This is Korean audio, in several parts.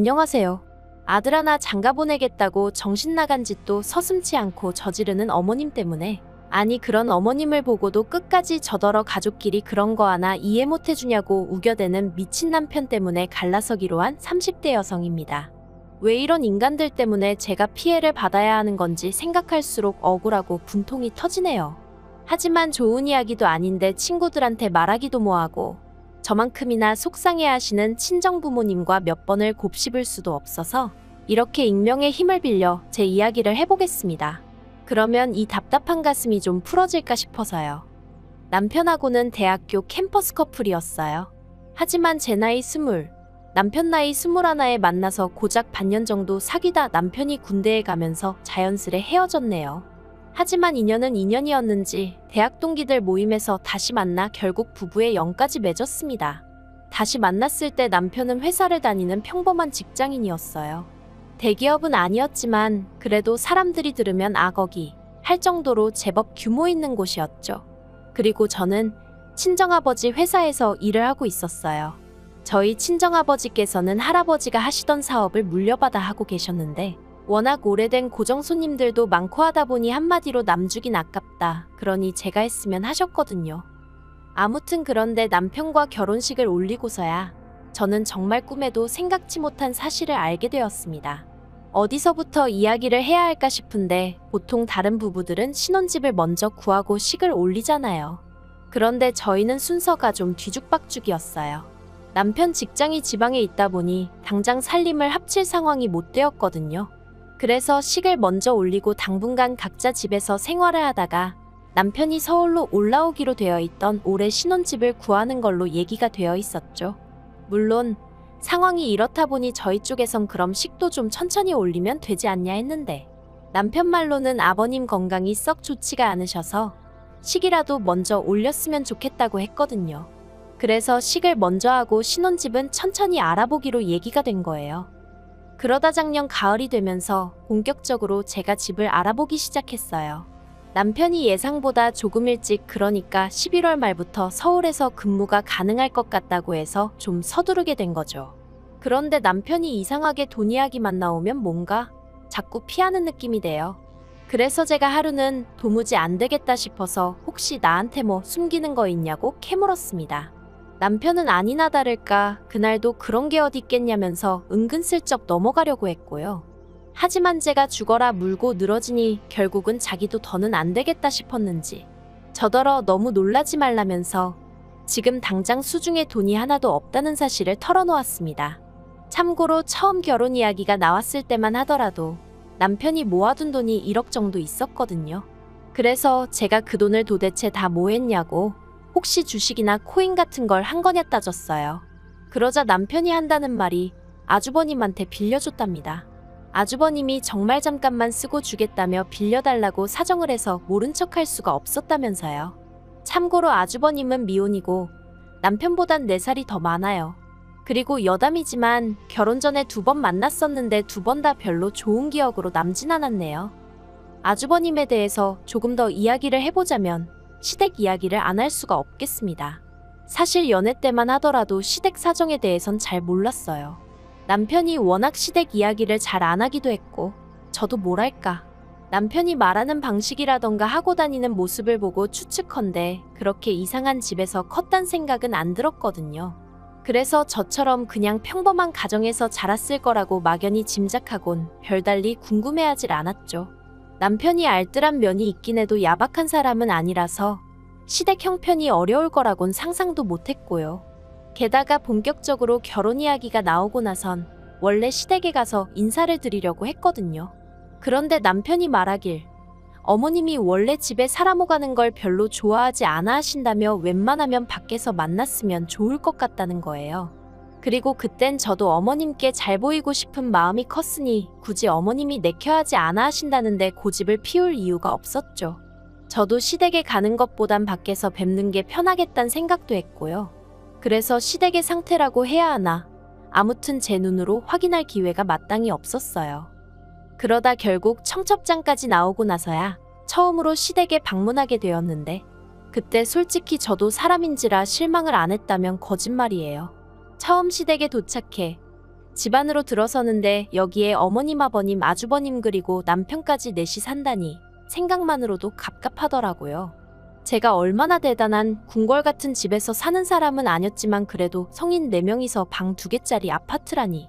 안녕하세요. 아들 하나 장가 보내겠다고 정신 나간 짓도 서슴지 않고 저지르는 어머님 때문에, 아니 그런 어머님을 보고도 끝까지 저더러 가족끼리 그런 거 하나 이해 못 해주냐고 우겨대는 미친 남편 때문에 갈라서기로 한 30대 여성입니다. 왜 이런 인간들 때문에 제가 피해를 받아야 하는 건지 생각할수록 억울하고 분통이 터지네요. 하지만 좋은 이야기도 아닌데 친구들한테 말하기도 뭐하고, 저만큼이나 속상해하시는 친정부모님과 몇 번을 곱씹을 수도 없어서 이렇게 익명의 힘을 빌려 제 이야기를 해보겠습니다. 그러면 이 답답한 가슴이 좀 풀어질까 싶어서요. 남편하고는 대학교 캠퍼스 커플이었어요. 하지만 제 나이 20, 남편 나이 21에 만나서 고작 반년 정도 사귀다 남편이 군대에 가면서 자연스레 헤어졌네요. 하지만 인연은 인연이었는지 대학 동기들 모임에서 다시 만나 결국 부부의 연까지 맺었습니다. 다시 만났을 때 남편은 회사를 다니는 평범한 직장인이었어요. 대기업은 아니었지만 그래도 사람들이 들으면 아거기 할 정도로 제법 규모 있는 곳이었죠. 그리고 저는 친정아버지 회사에서 일을 하고 있었어요. 저희 친정아버지께서는 할아버지가 하시던 사업을 물려받아 하고 계셨는데 워낙 오래된 고정 손님들도 많고 하다 보니 한마디로 남주긴 아깝다, 그러니 제가 했으면 하셨거든요. 아무튼 그런데 남편과 결혼식을 올리고서야 저는 정말 꿈에도 생각지 못한 사실을 알게 되었습니다. 어디서부터 이야기를 해야 할까 싶은데 보통 다른 부부들은 신혼집을 먼저 구하고 식을 올리잖아요. 그런데 저희는 순서가 좀 뒤죽박죽이었어요. 남편 직장이 지방에 있다 보니 당장 살림을 합칠 상황이 못 되었거든요. 그래서 식을 먼저 올리고 당분간 각자 집에서 생활을 하다가 남편이 서울로 올라오기로 되어 있던 올해 신혼집을 구하는 걸로 얘기가 되어 있었죠. 물론 상황이 이렇다 보니 저희 쪽에선 그럼 식도 좀 천천히 올리면 되지 않냐 했는데, 남편 말로는 아버님 건강이 썩 좋지가 않으셔서 식이라도 먼저 올렸으면 좋겠다고 했거든요. 그래서 식을 먼저 하고 신혼집은 천천히 알아보기로 얘기가 된 거예요. 그러다 작년 가을이 되면서 본격적으로 제가 집을 알아보기 시작했어요. 남편이 예상보다 조금 일찍, 그러니까 11월 말부터 서울에서 근무가 가능할 것 같다고 해서 좀 서두르게 된 거죠. 그런데 남편이 이상하게 돈 이야기만 나오면 뭔가 자꾸 피하는 느낌이 돼요. 그래서 제가 하루는 도무지 안 되겠다 싶어서 혹시 나한테 뭐 숨기는 거 있냐고 캐물었습니다. 남편은 아니나 다를까 그날도 그런 게 어디 있겠냐면서 은근슬쩍 넘어가려고 했고요. 하지만 제가 죽어라 물고 늘어지니 결국은 자기도 더는 안 되겠다 싶었는지 저더러 너무 놀라지 말라면서 지금 당장 수중에 돈이 하나도 없다는 사실을 털어놓았습니다. 참고로 처음 결혼 이야기가 나왔을 때만 하더라도 남편이 모아둔 돈이 1억 정도 있었거든요. 그래서 제가 그 돈을 도대체 다 뭐 했냐고, 혹시 주식이나 코인 같은 걸 한 거냐 따졌어요. 그러자 남편이 한다는 말이 아주버님한테 빌려줬답니다. 아주버님이 정말 잠깐만 쓰고 주겠다며 빌려달라고 사정을 해서 모른 척할 수가 없었다면서요. 참고로 아주버님은 미혼이고 남편보단 4살이 더 많아요. 그리고 여담이지만 결혼 전에 2번 만났었는데 2번 다 별로 좋은 기억으로 남진 않았네요. 아주버님에 대해서 조금 더 이야기를 해보자면 시댁 이야기를 안 할 수가 없겠습니다. 사실 연애 때만 하더라도 시댁 사정에 대해선 잘 몰랐어요. 남편이 워낙 시댁 이야기를 잘 안 하기도 했고, 저도 뭐랄까, 남편이 말하는 방식이라던가 하고 다니는 모습을 보고 추측컨대 그렇게 이상한 집에서 컸단 생각은 안 들었거든요. 그래서 저처럼 그냥 평범한 가정에서 자랐을 거라고 막연히 짐작하곤 별달리 궁금해하질 않았죠. 남편이 알뜰한 면이 있긴 해도 야박한 사람은 아니라서 시댁 형편이 어려울 거라곤 상상도 못했고요. 게다가 본격적으로 결혼 이야기가 나오고 나선 원래 시댁에 가서 인사를 드리려고 했거든요. 그런데 남편이 말하길 어머님이 원래 집에 사람 오가는 걸 별로 좋아하지 않아 하신다며 웬만하면 밖에서 만났으면 좋을 것 같다는 거예요. 그리고 그땐 저도 어머님께 잘 보이고 싶은 마음이 컸으니 굳이 어머님이 내켜하지 않아 하신다는데 고집을 피울 이유가 없었죠. 저도 시댁에 가는 것보단 밖에서 뵙는 게 편하겠다는 생각도 했고요. 그래서 시댁의 상태라고 해야 하나, 아무튼 제 눈으로 확인할 기회가 마땅히 없었어요. 그러다 결국 청첩장까지 나오고 나서야 처음으로 시댁에 방문하게 되었는데, 그때 솔직히 저도 사람인지라 실망을 안 했다면 거짓말이에요. 처음 시댁에 도착해 집 안으로 들어서는데 여기에 어머님, 아버님, 아주버님 그리고 남편까지 넷이 산다니 생각만으로도 갑갑하더라고요. 제가 얼마나 대단한 궁궐 같은 집에서 사는 사람은 아니었지만 그래도 성인 4명이서 방 2개짜리 아파트라니.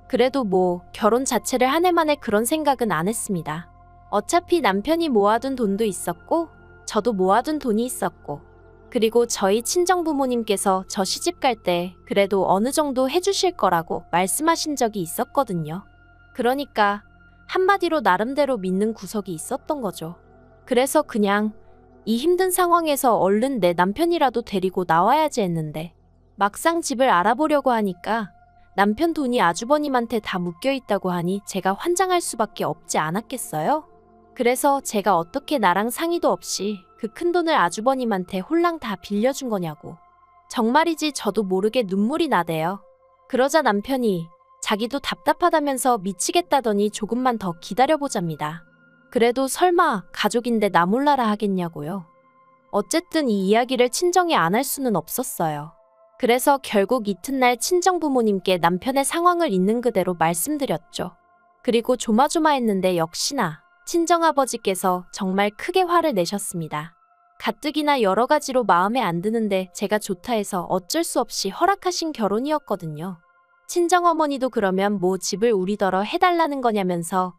그래도 뭐 결혼 자체를 한 해 만에 그런 생각은 안 했습니다. 어차피 남편이 모아둔 돈도 있었고 저도 모아둔 돈이 있었고 그리고 저희 친정부모님께서 저 시집 갈 때 그래도 어느 정도 해주실 거라고 말씀하신 적이 있었거든요. 그러니까 한마디로 나름대로 믿는 구석이 있었던 거죠. 그래서 그냥 이 힘든 상황에서 얼른 내 남편이라도 데리고 나와야지 했는데 막상 집을 알아보려고 하니까 남편 돈이 아주버님한테 다 묶여 있다고 하니 제가 환장할 수밖에 없지 않았겠어요? 그래서 제가 어떻게 나랑 상의도 없이 그 큰돈을 아주버님한테 홀랑 다 빌려준 거냐고. 정말이지 저도 모르게 눈물이 나대요. 그러자 남편이 자기도 답답하다면서 미치겠다더니 조금만 더 기다려보잡니다. 그래도 설마 가족인데 나 몰라라 하겠냐고요. 어쨌든 이 이야기를 친정에 안 할 수는 없었어요. 그래서 결국 이튿날 친정부모님께 남편의 상황을 있는 그대로 말씀드렸죠. 그리고 조마조마했는데 역시나 친정아버지께서 정말 크게 화를 내셨습니다. 가뜩이나 여러 가지로 마음에 안 드는데 제가 좋다 해서 어쩔 수 없이 허락하신 결혼이었거든요. 친정어머니도 그러면 뭐 집을 우리더러 해달라는 거냐면서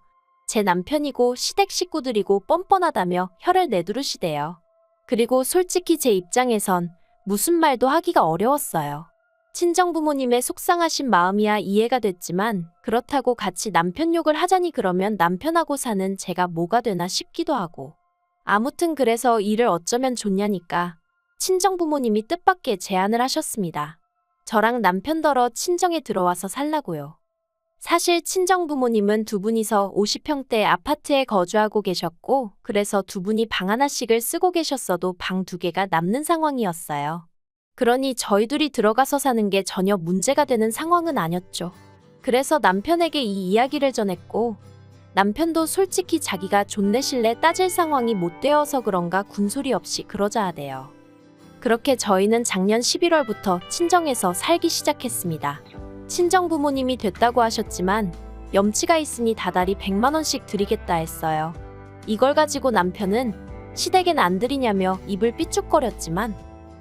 제 남편이고 시댁 식구들이고 뻔뻔하다며 혀를 내두르시대요. 그리고 솔직히 제 입장에선 무슨 말도 하기가 어려웠어요. 친정부모님의 속상하신 마음이야 이해가 됐지만 그렇다고 같이 남편 욕을 하자니 그러면 남편하고 사는 제가 뭐가 되나 싶기도 하고. 아무튼 그래서 일을 어쩌면 좋냐니까 친정부모님이 뜻밖의 제안을 하셨습니다. 저랑 남편더러 친정에 들어와서 살라고요. 사실 친정부모님은 두 분이서 50평대 아파트에 거주하고 계셨고 그래서 두 분이 방 하나씩을 쓰고 계셨어도 방 2개가 남는 상황이었어요. 그러니 저희 둘이 들어가서 사는 게 전혀 문제가 되는 상황은 아니었죠. 그래서 남편에게 이 이야기를 전했고 남편도 솔직히 자기가 존내실래 따질 상황이 못 되어서 그런가 군소리 없이 그러자 하대요. 그렇게 저희는 작년 11월부터 친정에서 살기 시작했습니다. 친정부모님이 됐다고 하셨지만 염치가 있으니 다달이 100만 원씩 드리겠다 했어요. 이걸 가지고 남편은 시댁엔 안 드리냐며 입을 삐죽거렸지만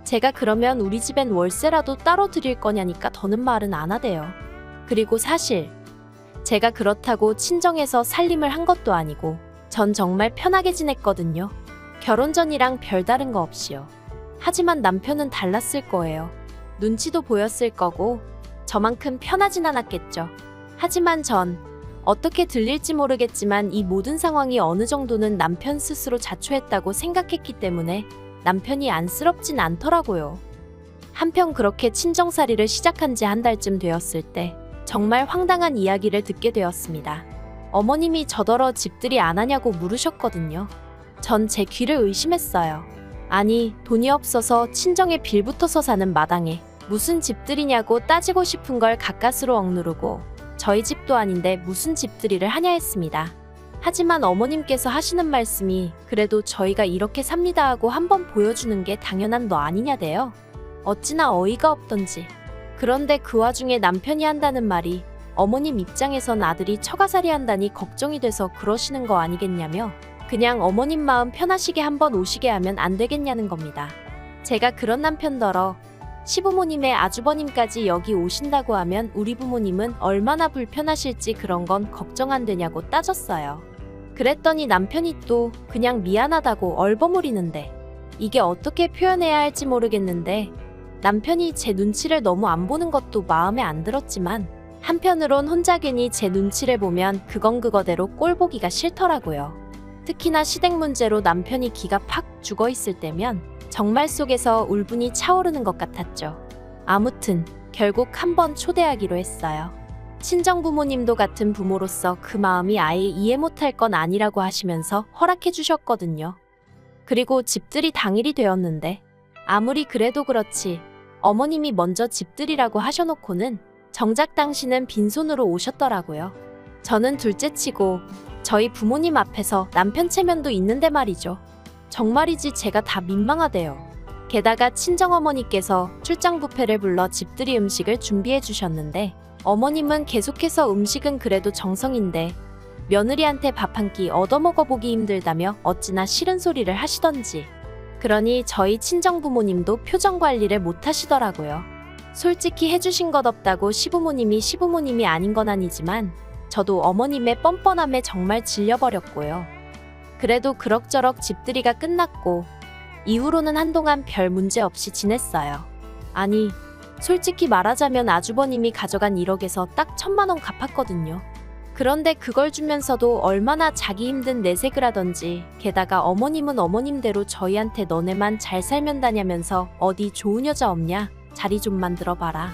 제가 그러면 우리 집엔 월세라도 따로 드릴 거냐니까 더는 말은 안 하대요. 그리고 사실 제가 그렇다고 친정에서 살림을 한 것도 아니고 전 정말 편하게 지냈거든요. 결혼 전이랑 별다른 거 없이요. 하지만 남편은 달랐을 거예요. 눈치도 보였을 거고 저만큼 편하진 않았겠죠. 하지만 전 어떻게 들릴지 모르겠지만 이 모든 상황이 어느 정도는 남편 스스로 자초했다고 생각했기 때문에 남편이 안쓰럽진 않더라고요. 한편 그렇게 친정살이를 시작한 지 한 달쯤 되었을 때 정말 황당한 이야기를 듣게 되었습니다. 어머님이 저더러 집들이 안 하냐고 물으셨거든요. 전 제 귀를 의심했어요. 아니, 돈이 없어서 친정에 빌붙어서 사는 마당에 무슨 집들이냐고 따지고 싶은 걸 가까스로 억누르고 저희 집도 아닌데 무슨 집들이를 하냐 했습니다. 하지만 어머님께서 하시는 말씀이 그래도 저희가 이렇게 삽니다 하고 한번 보여주는 게 당연한 너 아니냐대요. 어찌나 어이가 없던지. 그런데 그 와중에 남편이 한다는 말이 어머님 입장에선 아들이 처가살이 한다니 걱정이 돼서 그러시는 거 아니겠냐며 그냥 어머님 마음 편하시게 한번 오시게 하면 안 되겠냐는 겁니다. 제가 그런 남편더러 시부모님의 아주버님까지 여기 오신다고 하면 우리 부모님은 얼마나 불편하실지 그런 건 걱정 안 되냐고 따졌어요. 그랬더니 남편이 또 그냥 미안하다고 얼버무리는데 이게 어떻게 표현해야 할지 모르겠는데 남편이 제 눈치를 너무 안 보는 것도 마음에 안 들었지만 한편으론 혼자 괜히 제 눈치를 보면 그건 그거대로 꼴보기가 싫더라고요. 특히나 시댁 문제로 남편이 기가 팍 죽어있을 때면 정말 속에서 울분이 차오르는 것 같았죠. 아무튼 결국 한번 초대하기로 했어요. 친정부모님도 같은 부모로서 그 마음이 아예 이해 못할 건 아니라고 하시면서 허락해 주셨거든요. 그리고 집들이 당일이 되었는데 아무리 그래도 그렇지 어머님이 먼저 집들이라고 하셔놓고는 정작 당시는 빈손으로 오셨더라고요. 저는 둘째치고 저희 부모님 앞에서 남편 체면도 있는데 말이죠. 정말이지 제가 다 민망하대요. 게다가 친정어머니께서 출장 뷔페를 불러 집들이 음식을 준비해 주셨는데 어머님은 계속해서 음식은 그래도 정성인데 며느리한테 밥 한 끼 얻어먹어보기 힘들다며 어찌나 싫은 소리를 하시던지. 그러니 저희 친정부모님도 표정 관리를 못하시더라고요. 솔직히 해주신 것 없다고 시부모님이 아닌 건 아니지만 저도 어머님의 뻔뻔함에 정말 질려버렸고요. 그래도 그럭저럭 집들이가 끝났고 이후로는 한동안 별 문제 없이 지냈어요. 아니, 솔직히 말하자면 아주버님이 가져간 1억에서 딱 1,000만 원 갚았거든요. 그런데 그걸 주면서도 얼마나 자기 힘든 내색을 하던지, 게다가 어머님은 어머님대로 저희한테 너네만 잘 살면 다냐면서 어디 좋은 여자 없냐? 자리 좀 만들어봐라.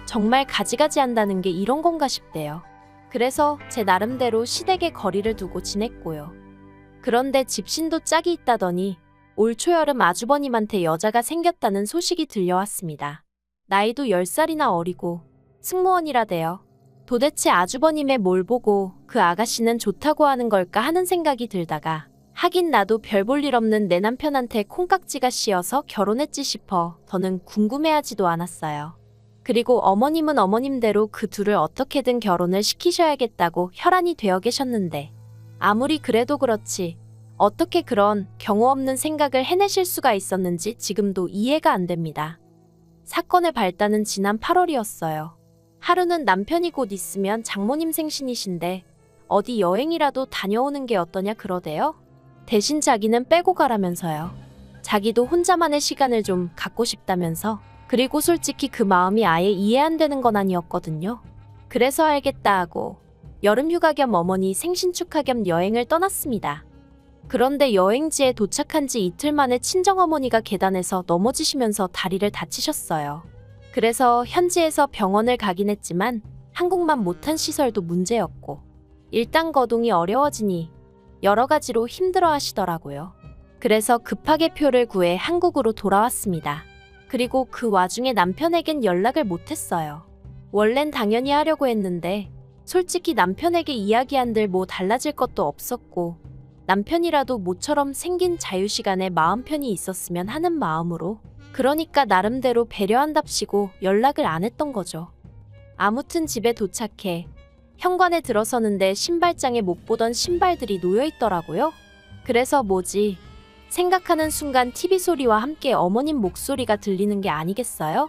정말 가지가지 한다는 게 이런 건가 싶대요. 그래서 제 나름대로 시댁에 거리를 두고 지냈고요. 그런데 집신도 짝이 있다더니 올 초여름 아주버님한테 여자가 생겼다는 소식이 들려왔습니다. 나이도 10살이나 어리고 승무원이라대요. 도대체 아주버님의 뭘 보고 그 아가씨는 좋다고 하는 걸까 하는 생각이 들다가, 하긴 나도 별 볼 일 없는 내 남편한테 콩깍지가 씌어서 결혼했지 싶어 더는 궁금해하지도 않았어요. 그리고 어머님은 어머님대로 그 둘을 어떻게든 결혼을 시키셔야겠다고 혈안이 되어 계셨는데, 아무리 그래도 그렇지 어떻게 그런 경우 없는 생각을 해내실 수가 있었는지 지금도 이해가 안 됩니다. 사건의 발단은 지난 8월이었어요. 하루는 남편이 곧 있으면 장모님 생신이신데 어디 여행이라도 다녀오는 게 어떠냐 그러대요. 대신 자기는 빼고 가라면서요. 자기도 혼자만의 시간을 좀 갖고 싶다면서. 그리고 솔직히 그 마음이 아예 이해 안 되는 건 아니었거든요. 그래서 알겠다 하고 여름 휴가 겸 어머니 생신 축하 겸 여행을 떠났습니다. 그런데 여행지에 도착한 지 이틀 만에 친정어머니가 계단에서 넘어지시면서 다리를 다치셨어요. 그래서 현지에서 병원을 가긴 했지만 한국만 못한 시설도 문제였고, 일단 거동이 어려워지니 여러 가지로 힘들어 하시더라고요. 그래서 급하게 표를 구해 한국으로 돌아왔습니다. 그리고 그 와중에 남편에겐 연락을 못했어요. 원래는 당연히 하려고 했는데 솔직히 남편에게 이야기한들 뭐 달라질 것도 없었고, 남편이라도 모처럼 생긴 자유시간에 마음 편히 있었으면 하는 마음으로, 그러니까 나름대로 배려한답시고 연락을 안 했던 거죠. 아무튼 집에 도착해 현관에 들어서는데 신발장에 못 보던 신발들이 놓여 있더라고요. 그래서 뭐지 생각하는 순간 TV 소리와 함께 어머님 목소리가 들리는 게 아니겠어요?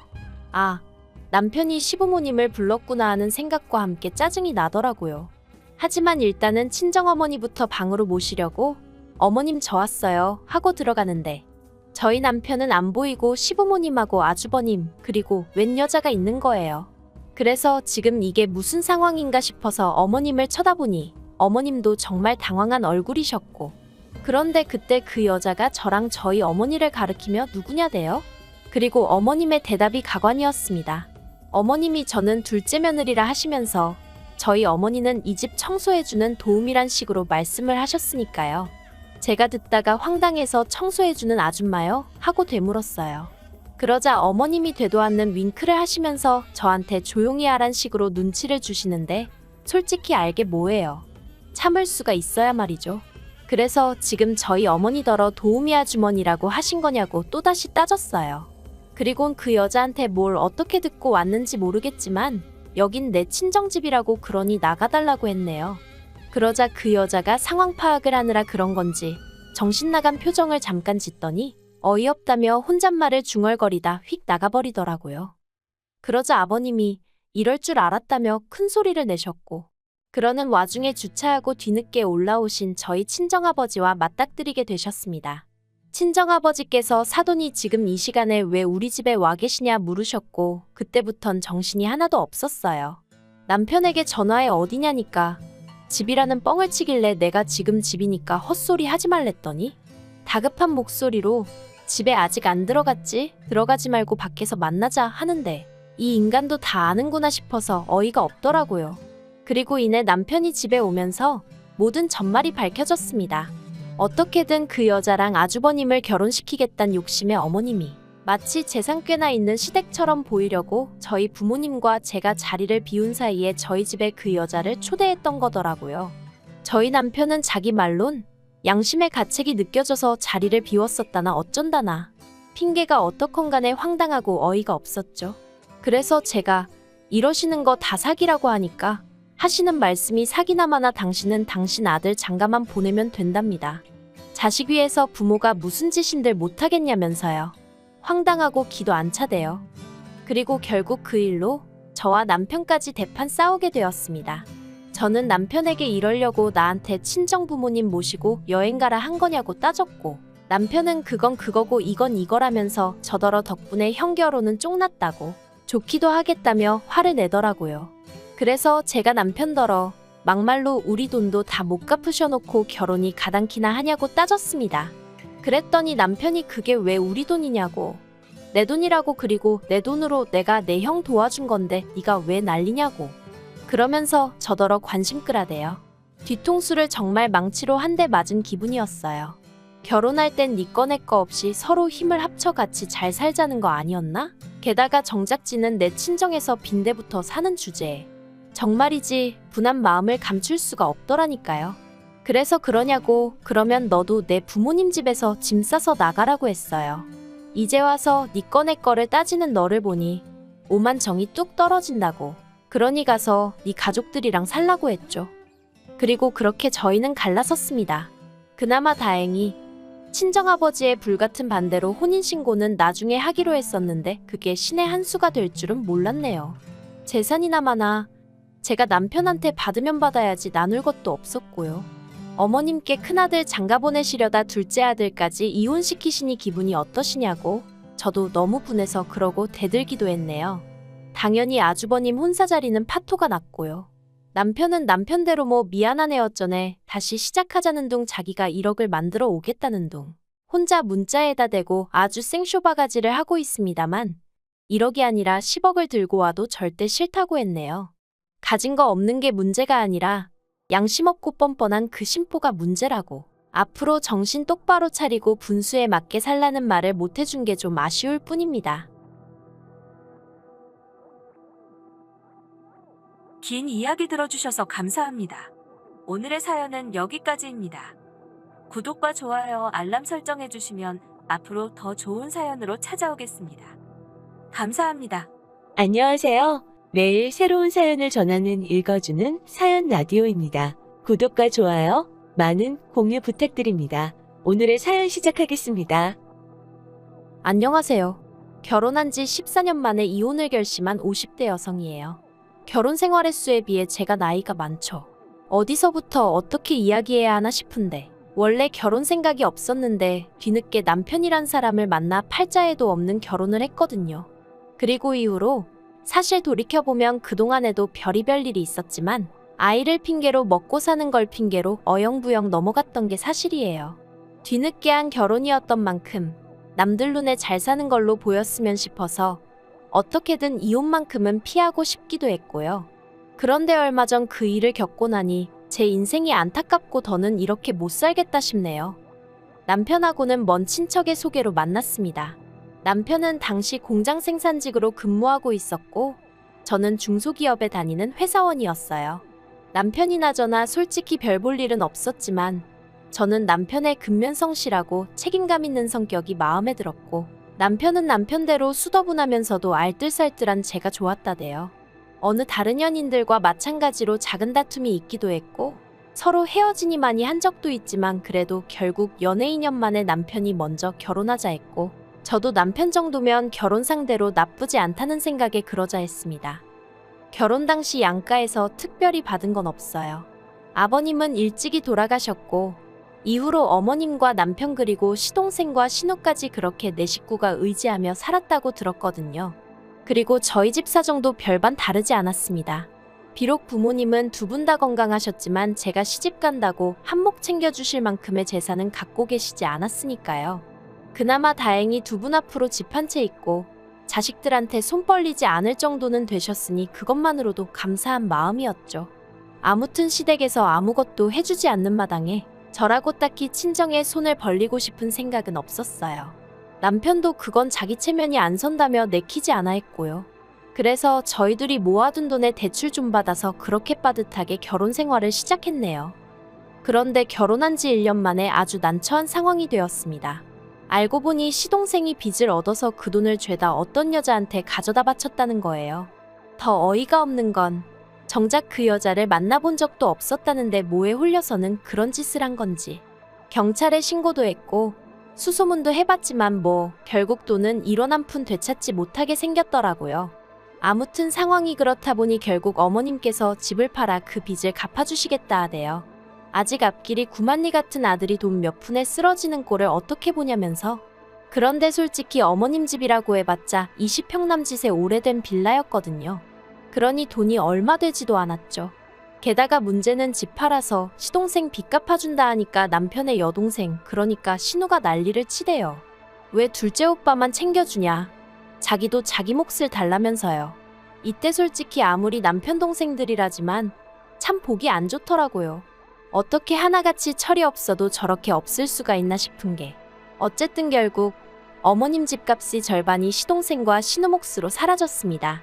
아, 남편이 시부모님을 불렀구나 하는 생각과 함께 짜증이 나더라고요. 하지만 일단은 친정어머니부터 방으로 모시려고 어머님 저 왔어요 하고 들어가는데, 저희 남편은 안 보이고 시부모님하고 아주버님 그리고 웬 여자가 있는 거예요. 그래서 지금 이게 무슨 상황인가 싶어서 어머님을 쳐다보니 어머님도 정말 당황한 얼굴이셨고, 그런데 그때 그 여자가 저랑 저희 어머니를 가리키며 누구냐대요? 그리고 어머님의 대답이 가관이었습니다. 어머님이 저는 둘째 며느리라 하시면서 저희 어머니는 이 집 청소해주는 도움이란 식으로 말씀을 하셨으니까요. 제가 듣다가 황당해서 청소해주는 아줌마요? 하고 되물었어요. 그러자 어머님이 되도 않는 윙크를 하시면서 저한테 조용히 하란 식으로 눈치를 주시는데, 솔직히 알게 뭐예요. 참을 수가 있어야 말이죠. 그래서 지금 저희 어머니더러 도우미 아주머니라고 하신 거냐고 또다시 따졌어요. 그리곤 그 여자한테 뭘 어떻게 듣고 왔는지 모르겠지만 여긴 내 친정집이라고 그러니 나가달라고 했네요. 그러자 그 여자가 상황 파악을 하느라 그런 건지 정신 나간 표정을 잠깐 짓더니 어이없다며 혼잣말을 중얼거리다 휙 나가버리더라고요. 그러자 아버님이 이럴 줄 알았다며 큰 소리를 내셨고, 그러는 와중에 주차하고 뒤늦게 올라오신 저희 친정아버지와 맞닥뜨리게 되셨습니다. 친정아버지께서 사돈이 지금 이 시간에 왜 우리 집에 와 계시냐 물으셨고, 그때부턴 정신이 하나도 없었어요. 남편에게 전화해 어디냐니까 집이라는 뻥을 치길래 내가 지금 집이니까 헛소리 하지 말랬더니 다급한 목소리로 집에 아직 안 들어갔지? 들어가지 말고 밖에서 만나자 하는데, 이 인간도 다 아는구나 싶어서 어이가 없더라고요. 그리고 이내 남편이 집에 오면서 모든 전말이 밝혀졌습니다. 어떻게든 그 여자랑 아주버님을 결혼시키겠다는 욕심에 어머님이 마치 재산 꽤나 있는 시댁처럼 보이려고 저희 부모님과 제가 자리를 비운 사이에 저희 집에 그 여자를 초대했던 거더라고요. 저희 남편은 자기 말론 양심의 가책이 느껴져서 자리를 비웠었다나 어쩐다나 핑계가 어떻건 간에 황당하고 어이가 없었죠. 그래서 제가 이러시는 거 다 사기라고 하니까 하시는 말씀이 사기나 마나 당신은 당신 아들 장가만 보내면 된답니다. 자식 위해서 부모가 무슨 짓인들 못하겠냐면서요. 황당하고 기도 안 차대요. 그리고 결국 그 일로 저와 남편까지 대판 싸우게 되었습니다. 저는 남편에게 이러려고 나한테 친정 부모님 모시고 여행 가라 한 거냐고 따졌고, 남편은 그건 그거고 이건 이거라면서 저더러 덕분에 형 결혼은 쪽났다고 좋기도 하겠다며 화를 내더라고요. 그래서 제가 남편더러 막말로 우리 돈도 다 못 갚으셔놓고 결혼이 가당키나 하냐고 따졌습니다. 그랬더니 남편이 그게 왜 우리 돈이냐고, 내 돈이라고, 그리고 내 돈으로 내가 내 형 도와준 건데 네가 왜 난리냐고 그러면서 저더러 관심 끌어대요. 뒤통수를 정말 망치로 한 대 맞은 기분이었어요. 결혼할 땐 네 거 내 거 없이 서로 힘을 합쳐 같이 잘 살자는 거 아니었나? 게다가 정작지는 내 친정에서 빈대부터 사는 주제에 정말이지 분한 마음을 감출 수가 없더라니까요. 그래서 그러냐고, 그러면 너도 내 부모님 집에서 짐 싸서 나가라고 했어요. 이제 와서 네 거 내 거를 따지는 너를 보니 오만 정이 뚝 떨어진다고. 그러니 가서 네 가족들이랑 살라고 했죠. 그리고 그렇게 저희는 갈라섰습니다. 그나마 다행히 친정아버지의 불같은 반대로 혼인신고는 나중에 하기로 했었는데 그게 신의 한 수가 될 줄은 몰랐네요. 재산이나 마나 제가 남편한테 받으면 받아야지 나눌 것도 없었고요. 어머님께 큰아들 장가 보내시려다 둘째 아들까지 이혼시키시니 기분이 어떠시냐고 저도 너무 분해서 그러고 대들기도 했네요. 당연히 아주버님 혼사 자리는 파토가 났고요. 남편은 남편대로 뭐 미안한 애어쩌네 다시 시작하자는 둥, 자기가 1억을 만들어 오겠다는 둥, 혼자 문자에다 대고 아주 생쇼바가지를 하고 있습니다만 1억이 아니라 10억을 들고 와도 절대 싫다고 했네요. 가진 거 없는 게 문제가 아니라 양심 없고 뻔뻔한 그 심보가 문제라고. 앞으로 정신 똑바로 차리고 분수에 맞게 살라는 말을 못 해준 게 좀 아쉬울 뿐입니다. 긴 이야기 들어주셔서 감사합니다. 오늘의 사연은 여기까지입니다. 구독과 좋아요, 알람 설정해주시면 앞으로 더 좋은 사연으로 찾아오겠습니다. 감사합니다. 안녕하세요. 매일 새로운 사연을 전하는 읽어주는 사연 라디오입니다. 구독과 좋아요, 많은 공유 부탁드립니다. 오늘의 사연 시작하겠습니다. 안녕하세요. 결혼한 지 14년 만에 이혼을 결심한 50대 여성이에요. 결혼 생활 횟수에 비해 제가 나이가 많죠. 어디서부터 어떻게 이야기해야 하나 싶은데 원래 결혼 생각이 없었는데 뒤늦게 남편이란 사람을 만나 팔자에도 없는 결혼을 했거든요. 그리고 이후로 사실 돌이켜보면 그동안에도 별의별 일이 있었지만 아이를 핑계로 먹고 사는 걸 핑계로 어영부영 넘어갔던 게 사실이에요. 뒤늦게 한 결혼이었던 만큼 남들 눈에 잘 사는 걸로 보였으면 싶어서 어떻게든 이혼만큼은 피하고 싶기도 했고요. 그런데 얼마 전 그 일을 겪고 나니 제 인생이 안타깝고 더는 이렇게 못 살겠다 싶네요. 남편하고는 먼 친척의 소개로 만났습니다. 남편은 당시 공장 생산직으로 근무하고 있었고 저는 중소기업에 다니는 회사원이었어요. 남편이나 저나 솔직히 별 볼 일은 없었지만 저는 남편의 근면성실하고 책임감 있는 성격이 마음에 들었고 남편은 남편대로 수더분하면서도 알뜰살뜰한 제가 좋았다대요. 어느 다른 연인들과 마찬가지로 작은 다툼이 있기도 했고 서로 헤어지니 많이 한 적도 있지만 그래도 결국 연애 2년 만에 남편이 먼저 결혼하자 했고 저도 남편 정도면 결혼 상대로 나쁘지 않다는 생각에 그러자 했습니다. 결혼 당시 양가에서 특별히 받은 건 없어요. 아버님은 일찍이 돌아가셨고 이후로 어머님과 남편 그리고 시동생과 신우까지 그렇게 네 식구가 의지하며 살았다고 들었거든요. 그리고 저희 집 사정도 별반 다르지 않았습니다. 비록 부모님은 두 분 다 건강하셨지만 제가 시집 간다고 한몫 챙겨주실 만큼의 재산은 갖고 계시지 않았으니까요. 그나마 다행히 두 분 앞으로 집 한 채 있고 자식들한테 손 벌리지 않을 정도는 되셨으니 그것만으로도 감사한 마음이었죠. 아무튼 시댁에서 아무것도 해주지 않는 마당에 저라고 딱히 친정에 손을 벌리고 싶은 생각은 없었어요. 남편도 그건 자기 체면이 안 선다며 내키지 않아 했고요. 그래서 저희들이 모아둔 돈에 대출 좀 받아서 그렇게 빠듯하게 결혼 생활을 시작했네요. 그런데 결혼한 지 1년 만에 아주 난처한 상황이 되었습니다. 알고 보니 시동생이 빚을 얻어서 그 돈을 죄다 어떤 여자한테 가져다 바쳤다는 거예요. 더 어이가 없는 건 정작 그 여자를 만나본 적도 없었다는데 뭐에 홀려서는 그런 짓을 한 건지. 경찰에 신고도 했고 수소문도 해봤지만 뭐 결국 돈은 1원 한 푼 되찾지 못하게 생겼더라고요. 아무튼 상황이 그렇다 보니 결국 어머님께서 집을 팔아 그 빚을 갚아주시겠다 하대요. 아직 앞길이 구만리 같은 아들이 돈 몇 푼에 쓰러지는 꼴을 어떻게 보냐면서. 그런데 솔직히 어머님 집이라고 해봤자 20평 남짓의 오래된 빌라였거든요. 그러니 돈이 얼마 되지도 않았죠. 게다가 문제는 집 팔아서 시동생 빚 갚아준다 하니까 남편의 여동생, 그러니까 신우가 난리를 치대요. 왜 둘째 오빠만 챙겨주냐. 자기도 자기 몫을 달라면서요. 이때 솔직히 아무리 남편 동생들이라지만 참 보기 안 좋더라고요. 어떻게 하나같이 철이 없어도 저렇게 없을 수가 있나 싶은 게. 어쨌든 결국 어머님 집값이 절반이 시동생과 신우 몫으로 사라졌습니다.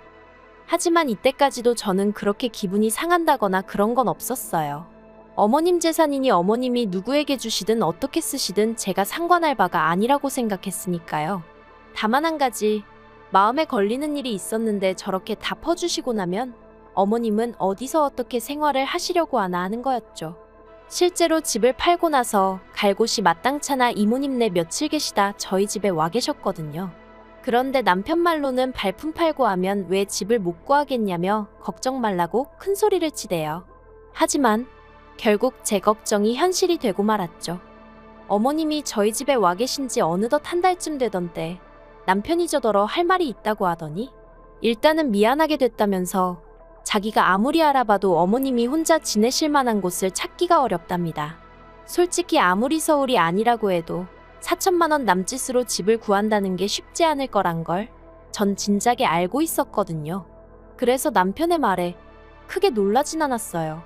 하지만 이때까지도 저는 그렇게 기분이 상한다거나 그런 건 없었어요. 어머님 재산이니 어머님이 누구에게 주시든 어떻게 쓰시든 제가 상관할 바가 아니라고 생각했으니까요. 다만 한 가지 마음에 걸리는 일이 있었는데 저렇게 다 퍼주시고 나면 어머님은 어디서 어떻게 생활을 하시려고 하나 하는 거였죠. 실제로 집을 팔고 나서 갈 곳이 마땅찮아 이모님네 며칠 계시다 저희 집에 와 계셨거든요. 그런데 남편 말로는 발품 팔고 하면 왜 집을 못 구하겠냐며 걱정 말라고 큰 소리를 치대요. 하지만 결국 제 걱정이 현실이 되고 말았죠. 어머님이 저희 집에 와 계신 지 어느덧 한 달쯤 되던 때 남편이 저더러 할 말이 있다고 하더니 일단은 미안하게 됐다면서 자기가 아무리 알아봐도 어머님이 혼자 지내실 만한 곳을 찾기가 어렵답니다. 솔직히 아무리 서울이 아니라고 해도 4천만 원 남짓으로 집을 구한다는 게 쉽지 않을 거란 걸 전 진작에 알고 있었거든요. 그래서 남편의 말에 크게 놀라진 않았어요.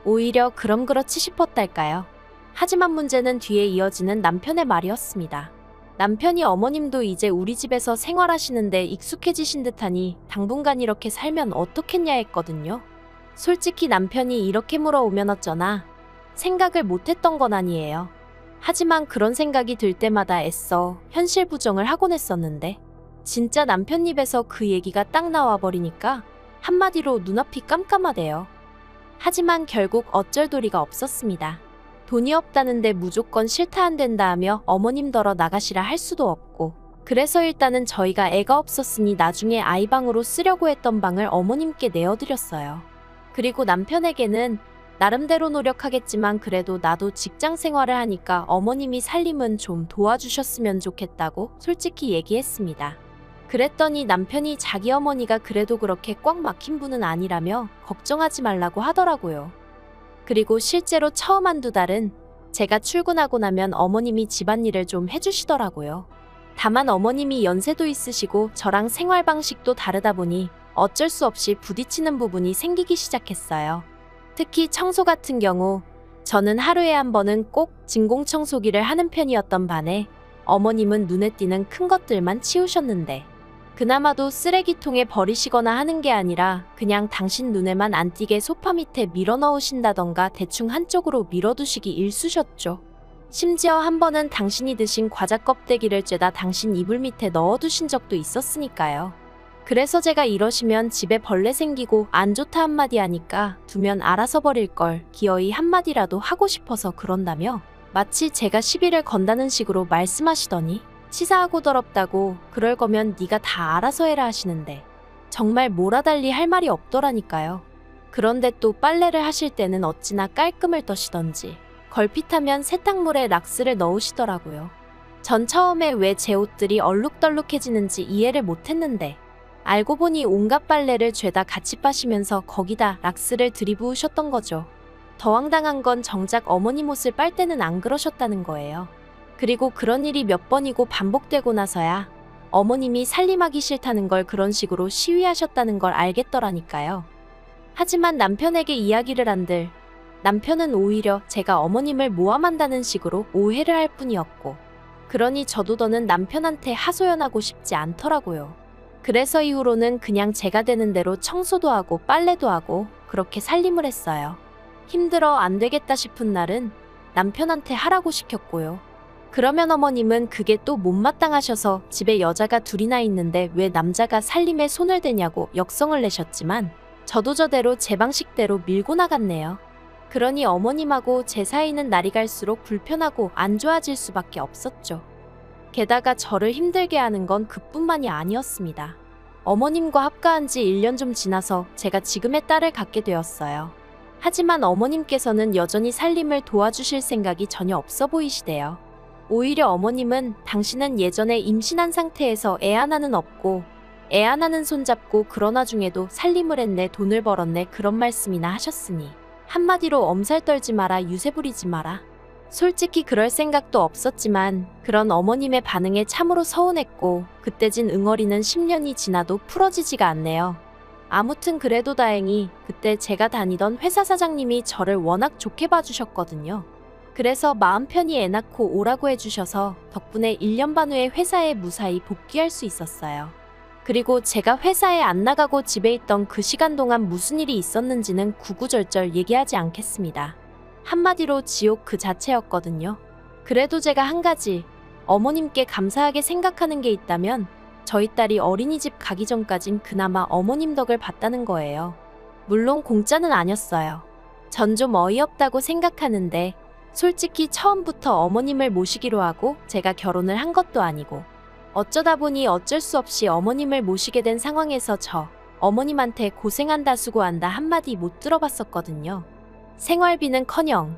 오히려 그럼 그렇지 싶었달까요. 하지만 문제는 뒤에 이어지는 남편의 말이었습니다. 남편이 어머님도 이제 우리 집에서 생활하시는데 익숙해지신 듯하니 당분간 이렇게 살면 어떻겠냐 했거든요. 솔직히 남편이 이렇게 물어오면 어쩌나 생각을 못했던 건 아니에요. 하지만 그런 생각이 들 때마다 애써 현실 부정을 하곤 했었는데 진짜 남편 입에서 그 얘기가 딱 나와버리니까 한마디로 눈앞이 깜깜하대요. 하지만 결국 어쩔 도리가 없었습니다. 돈이 없다는데 무조건 싫다 안 된다 하며 어머님더러 나가시라 할 수도 없고, 그래서 일단은 저희가 애가 없었으니 나중에 아이방으로 쓰려고 했던 방을 어머님께 내어드렸어요. 그리고 남편에게는 나름대로 노력하겠지만 그래도 나도 직장 생활을 하니까 어머님이 살림은 좀 도와주셨으면 좋겠다고 솔직히 얘기했습니다. 그랬더니 남편이 자기 어머니가 그래도 그렇게 꽉 막힌 분은 아니라며 걱정하지 말라고 하더라고요. 그리고 실제로 처음 한두 달은 제가 출근하고 나면 어머님이 집안일을 좀 해주시더라고요. 다만 어머님이 연세도 있으시고 저랑 생활 방식도 다르다 보니 어쩔 수 없이 부딪히는 부분이 생기기 시작했어요. 특히 청소 같은 경우 저는 하루에 한 번은 꼭 진공청소기를 하는 편이었던 반에 어머님은 눈에 띄는 큰 것들만 치우셨는데, 그나마도 쓰레기통에 버리시거나 하는 게 아니라 그냥 당신 눈에만 안 띄게 소파 밑에 밀어 넣으신다던가 대충 한쪽으로 밀어두시기 일쑤셨죠. 심지어 한 번은 당신이 드신 과자 껍데기를 쬐다 당신 이불 밑에 넣어두신 적도 있었으니까요. 그래서 제가 이러시면 집에 벌레 생기고 안 좋다 한마디 하니까 두면 알아서 버릴 걸 기어이 한마디라도 하고 싶어서 그런다며 마치 제가 시비를 건다는 식으로 말씀하시더니 치사하고 더럽다고 그럴 거면 네가 다 알아서 해라 하시는데 정말 뭐라달리 할 말이 없더라니까요. 그런데 또 빨래를 하실 때는 어찌나 깔끔을 떠시던지 걸핏하면 세탁물에 락스를 넣으시더라고요. 전 처음에 왜 제 옷들이 얼룩덜룩해지는지 이해를 못했는데 알고 보니 온갖 빨래를 죄다 같이 빠시면서 거기다 락스를 들이부으셨던 거죠. 더 황당한 건 정작 어머님 옷을 빨 때는 안 그러셨다는 거예요. 그리고 그런 일이 몇 번이고 반복되고 나서야 어머님이 살림하기 싫다는 걸 그런 식으로 시위하셨다는 걸 알겠더라니까요. 하지만 남편에게 이야기를 한들 남편은 오히려 제가 어머님을 모함한다는 식으로 오해를 할 뿐이었고, 그러니 저도 더는 남편한테 하소연하고 싶지 않더라고요. 그래서 이후로는 그냥 제가 되는 대로 청소도 하고 빨래도 하고 그렇게 살림을 했어요. 힘들어 안 되겠다 싶은 날은 남편한테 하라고 시켰고요. 그러면 어머님은 그게 또 못마땅하셔서 집에 여자가 둘이나 있는데 왜 남자가 살림에 손을 대냐고 역성을 내셨지만 저도 저대로 제 방식대로 밀고 나갔네요. 그러니 어머님하고 제 사이는 날이 갈수록 불편하고 안 좋아질 수밖에 없었죠. 게다가 저를 힘들게 하는 건 그뿐만이 아니었습니다. 어머님과 합가한 지 1년 좀 지나서 제가 지금의 딸을 갖게 되었어요. 하지만 어머님께서는 여전히 살림을 도와주실 생각이 전혀 없어 보이시대요. 오히려 어머님은 당신은 예전에 임신한 상태에서 애 하나는 없고 애 하나는 손잡고 그런 와중에도 살림을 했네, 돈을 벌었네, 그런 말씀이나 하셨으니 한마디로 엄살 떨지 마라, 유세 부리지 마라. 솔직히 그럴 생각도 없었지만 그런 어머님의 반응에 참으로 서운했고 그때 진 응어리는 10년이 지나도 풀어지지가 않네요. 아무튼 그래도 다행히 그때 제가 다니던 회사 사장님이 저를 워낙 좋게 봐주셨거든요. 그래서 마음 편히 애 낳고 오라고 해주셔서 덕분에 1년 반 후에 회사에 무사히 복귀할 수 있었어요. 그리고 제가 회사에 안 나가고 집에 있던 그 시간 동안 무슨 일이 있었는지는 구구절절 얘기하지 않겠습니다. 한마디로 지옥 그 자체였거든요. 그래도 제가 한 가지 어머님께 감사하게 생각하는 게 있다면 저희 딸이 어린이집 가기 전까진 그나마 어머님 덕을 봤다는 거예요. 물론 공짜는 아니었어요. 전 좀 어이없다고 생각하는데 솔직히 처음부터 어머님을 모시기로 하고 제가 결혼을 한 것도 아니고 어쩌다 보니 어쩔 수 없이 어머님을 모시게 된 상황에서 저 어머님한테 고생한다 수고한다 한마디 못 들어봤었거든요. 생활비는커녕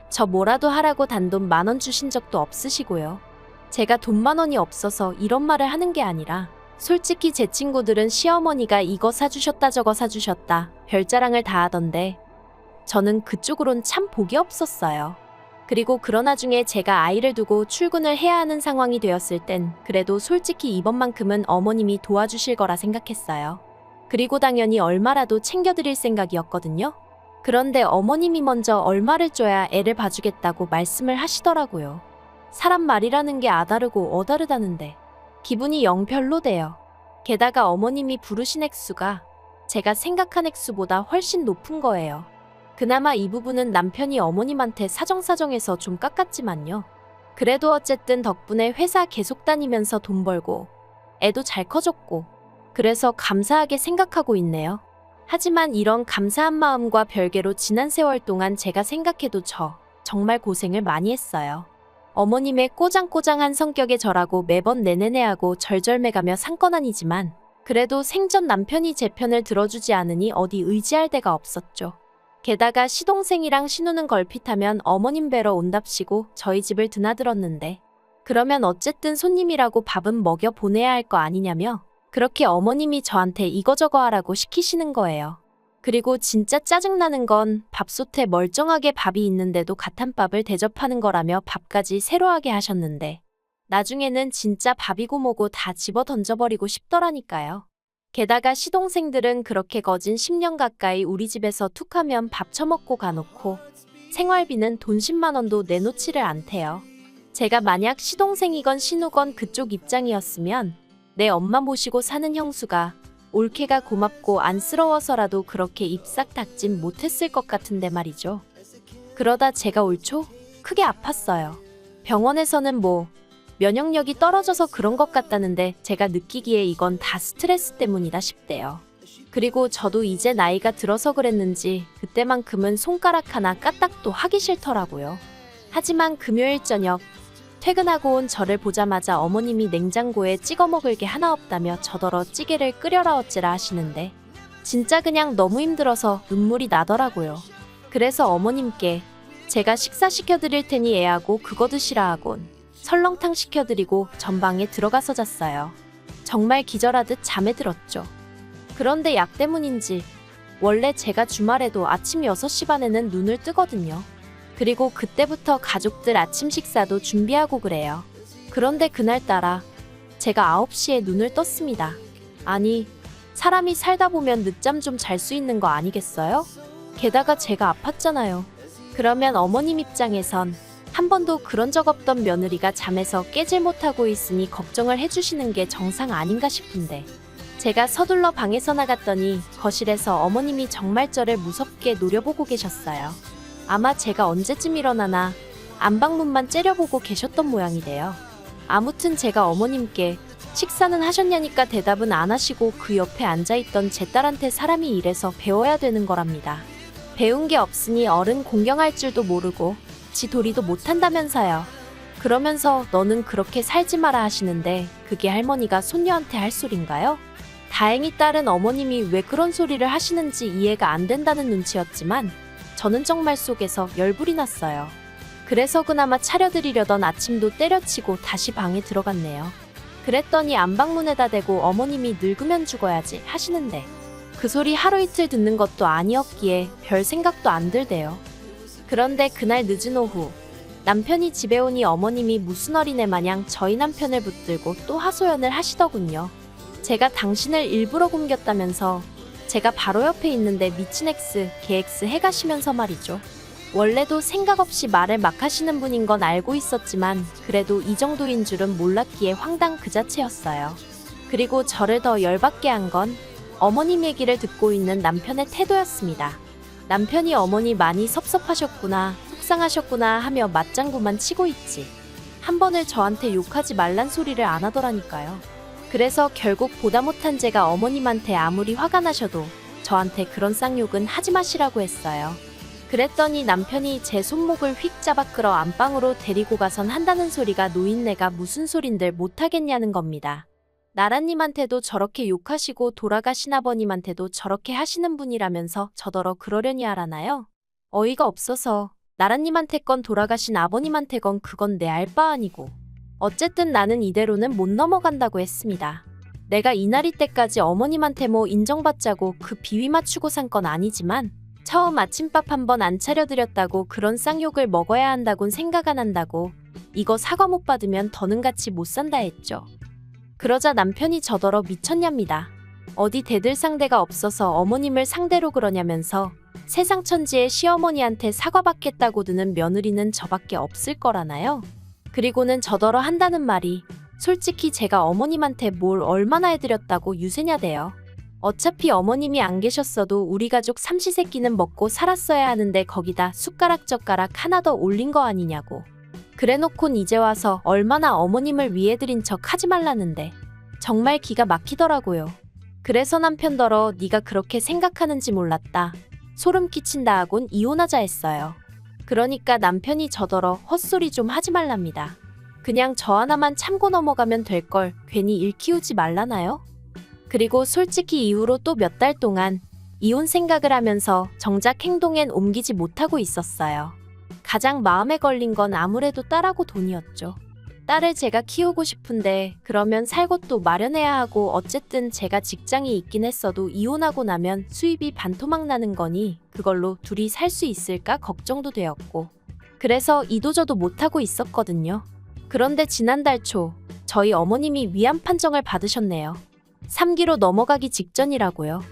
저 뭐라도 하라고 단돈 10,000원 주신 적도 없으시고요. 제가 돈 10,000원이 없어서 이런 말을 하는 게 아니라 솔직히 제 친구들은 시어머니가 이거 사주셨다 저거 사주셨다 별자랑을 다 하던데 저는 그쪽으론 참 복이 없었어요. 그리고 그런 와중에 제가 아이를 두고 출근을 해야 하는 상황이 되었을 땐 그래도 솔직히 이번만큼은 어머님이 도와주실 거라 생각했어요. 그리고 당연히 얼마라도 챙겨드릴 생각이었거든요. 그런데 어머님이 먼저 얼마를 줘야 애를 봐주겠다고 말씀을 하시더라고요. 사람 말이라는 게 아다르고 어다르다는데 기분이 영 별로대요. 게다가 어머님이 부르신 액수가 제가 생각한 액수보다 훨씬 높은 거예요. 그나마 이 부분은 남편이 어머님한테 사정사정해서 좀 깎았지만요. 그래도 어쨌든 덕분에 회사 계속 다니면서 돈 벌고 애도 잘 커졌고 그래서 감사하게 생각하고 있네요. 하지만 이런 감사한 마음과 별개로 지난 세월 동안 제가 생각해도 저 정말 고생을 많이 했어요. 어머님의 꼬장꼬장한 성격에 저라고 매번 내내내하고 절절매가며 상건아니지만 그래도 생전 남편이 제 편을 들어주지 않으니 어디 의지할 데가 없었죠. 게다가 시동생이랑 신우는 걸핏하면 어머님 뵈러 온답시고 저희 집을 드나들었는데 그러면 어쨌든 손님이라고 밥은 먹여 보내야 할 거 아니냐며 그렇게 어머님이 저한테 이거저거 하라고 시키시는 거예요. 그리고 진짜 짜증나는 건 밥솥에 멀쩡하게 밥이 있는데도 가탄밥을 대접하는 거라며 밥까지 새로 하게 하셨는데 나중에는 진짜 밥이고 뭐고 다 집어 던져버리고 싶더라니까요. 게다가 시동생들은 그렇게 거진 10년 가까이 우리 집에서 툭하면 밥 처먹고 가놓고 생활비는 돈 10만 원도 내놓지를 않대요. 제가 만약 시동생이건 신우건 그쪽 입장이었으면 내 엄마 모시고 사는 형수가 올케가 고맙고 안쓰러워서라도 그렇게 입 싹 닦진 못했을 것 같은데 말이죠. 그러다 제가 올 초 크게 아팠어요. 병원에서는 뭐 면역력이 떨어져서 그런 것 같다는데 제가 느끼기에 이건 다 스트레스 때문이다 싶대요. 그리고 저도 이제 나이가 들어서 그랬는지 그때만큼은 손가락 하나 까딱도 하기 싫더라고요. 하지만 금요일 저녁 퇴근하고 온 저를 보자마자 어머님이 냉장고에 찍어 먹을 게 하나 없다며 저더러 찌개를 끓여라 어찌라 하시는데 진짜 그냥 너무 힘들어서 눈물이 나더라고요. 그래서 어머님께 제가 식사 시켜드릴 테니 애하고 그거 드시라 하곤 설렁탕 시켜드리고 전방에 들어가서 잤어요. 정말 기절하듯 잠에 들었죠. 그런데 약 때문인지 원래 제가 주말에도 아침 6시 반에는 눈을 뜨거든요. 그리고 그때부터 가족들 아침 식사도 준비하고 그래요. 그런데 그날따라 제가 9시에 눈을 떴습니다. 아니, 사람이 살다 보면 늦잠 좀 잘 수 있는 거 아니겠어요? 게다가 제가 아팠잖아요. 그러면 어머님 입장에선 한 번도 그런 적 없던 며느리가 잠에서 깨질 못하고 있으니 걱정을 해주시는 게 정상 아닌가 싶은데 제가 서둘러 방에서 나갔더니 거실에서 어머님이 정말 저를 무섭게 노려보고 계셨어요. 아마 제가 언제쯤 일어나나 안방문만 째려보고 계셨던 모양이래요. 아무튼 제가 어머님께 식사는 하셨냐니까 대답은 안 하시고 그 옆에 앉아있던 제 딸한테 사람이 이래서 배워야 되는 거랍니다. 배운 게 없으니 어른 공경할 줄도 모르고 지 도리도 못한다면서요. 그러면서 너는 그렇게 살지 마라 하시는데 그게 할머니가 손녀한테 할 소린가요? 다행히 딸은 어머님이 왜 그런 소리를 하시는지 이해가 안 된다는 눈치였지만 저는 정말 속에서 열불이 났어요. 그래서 그나마 차려드리려던 아침도 때려치고 다시 방에 들어갔네요. 그랬더니 안방문에다 대고 어머님이 늙으면 죽어야지 하시는데 그 소리 하루 이틀 듣는 것도 아니었기에 별 생각도 안 들대요. 그런데 그날 늦은 오후 남편이 집에 오니 어머님이 무슨 어린애 마냥 저희 남편을 붙들고 또 하소연을 하시더군요. 제가 당신을 일부러 굶겼다면서 제가 바로 옆에 있는데 미친 X, 개 X 해가시면서 말이죠. 원래도 생각 없이 말을 막 하시는 분인 건 알고 있었지만 그래도 이 정도인 줄은 몰랐기에 황당 그 자체였어요. 그리고 저를 더 열받게 한 건 어머님 얘기를 듣고 있는 남편의 태도였습니다. 남편이 어머니 많이 섭섭하셨구나, 속상하셨구나 하며 맞장구만 치고 있지. 한 번을 저한테 욕하지 말란 소리를 안 하더라니까요. 그래서 결국 보다 못한 제가 어머님한테 아무리 화가 나셔도 저한테 그런 쌍욕은 하지 마시라고 했어요. 그랬더니 남편이 제 손목을 휙 잡아 끌어 안방으로 데리고 가선 한다는 소리가 노인네가 무슨 소린들 못하겠냐는 겁니다. 나라님한테도 저렇게 욕하시고 돌아가신 아버님한테도 저렇게 하시는 분이라면서 저더러 그러려니 하라나요? 어이가 없어서 나라님한테 건 돌아가신 아버님한테 건 그건 내 알 바 아니고 어쨌든 나는 이대로는 못 넘어간다고 했습니다. 내가 이날이 때까지 어머님한테 뭐 인정받자고 그 비위 맞추고 산 건 아니지만 처음 아침밥 한 번 안 차려드렸다고 그런 쌍욕을 먹어야 한다곤 생각 안 한다고 이거 사과 못 받으면 더는 같이 못 산다 했죠. 그러자 남편이 저더러 미쳤냐입니다. 어디 대들 상대가 없어서 어머님을 상대로 그러냐면서 세상 천지에 시어머니한테 사과받겠다고 드는 며느리는 저밖에 없을 거라나요? 그리고는 저더러 한다는 말이 솔직히 제가 어머님한테 뭘 얼마나 해드렸다고 유세냐대요. 어차피 어머님이 안 계셨어도 우리 가족 삼시세끼는 먹고 살았어야 하는데 거기다 숟가락 젓가락 하나 더 올린 거 아니냐고. 그래놓곤 이제 와서 얼마나 어머님을 위해드린 척 하지 말라는데 정말 기가 막히더라고요. 그래서 남편더러 네가 그렇게 생각하는지 몰랐다. 소름 끼친다 하곤 이혼하자 했어요. 그러니까 남편이 저더러 헛소리 좀 하지 말랍니다. 그냥 저 하나만 참고 넘어가면 될걸 괜히 일 키우지 말라나요? 그리고 솔직히 이후로 또 몇 달 동안 이혼 생각을 하면서 정작 행동엔 옮기지 못하고 있었어요. 가장 마음에 걸린 건 아무래도 딸하고 돈이었죠. 딸을 제가 키우고 싶은데 그러면 살 곳도 마련해야 하고 어쨌든 제가 직장이 있긴 했어도 이혼하고 나면 수입이 반토막 나는 거니 그걸로 둘이 살 수 있을까 걱정도 되었고 그래서 이도저도 못하고 있었거든요. 그런데 지난달 초 저희 어머님이 위암 판정을 받으셨네요. 3기로 넘어가기 직전이라고요.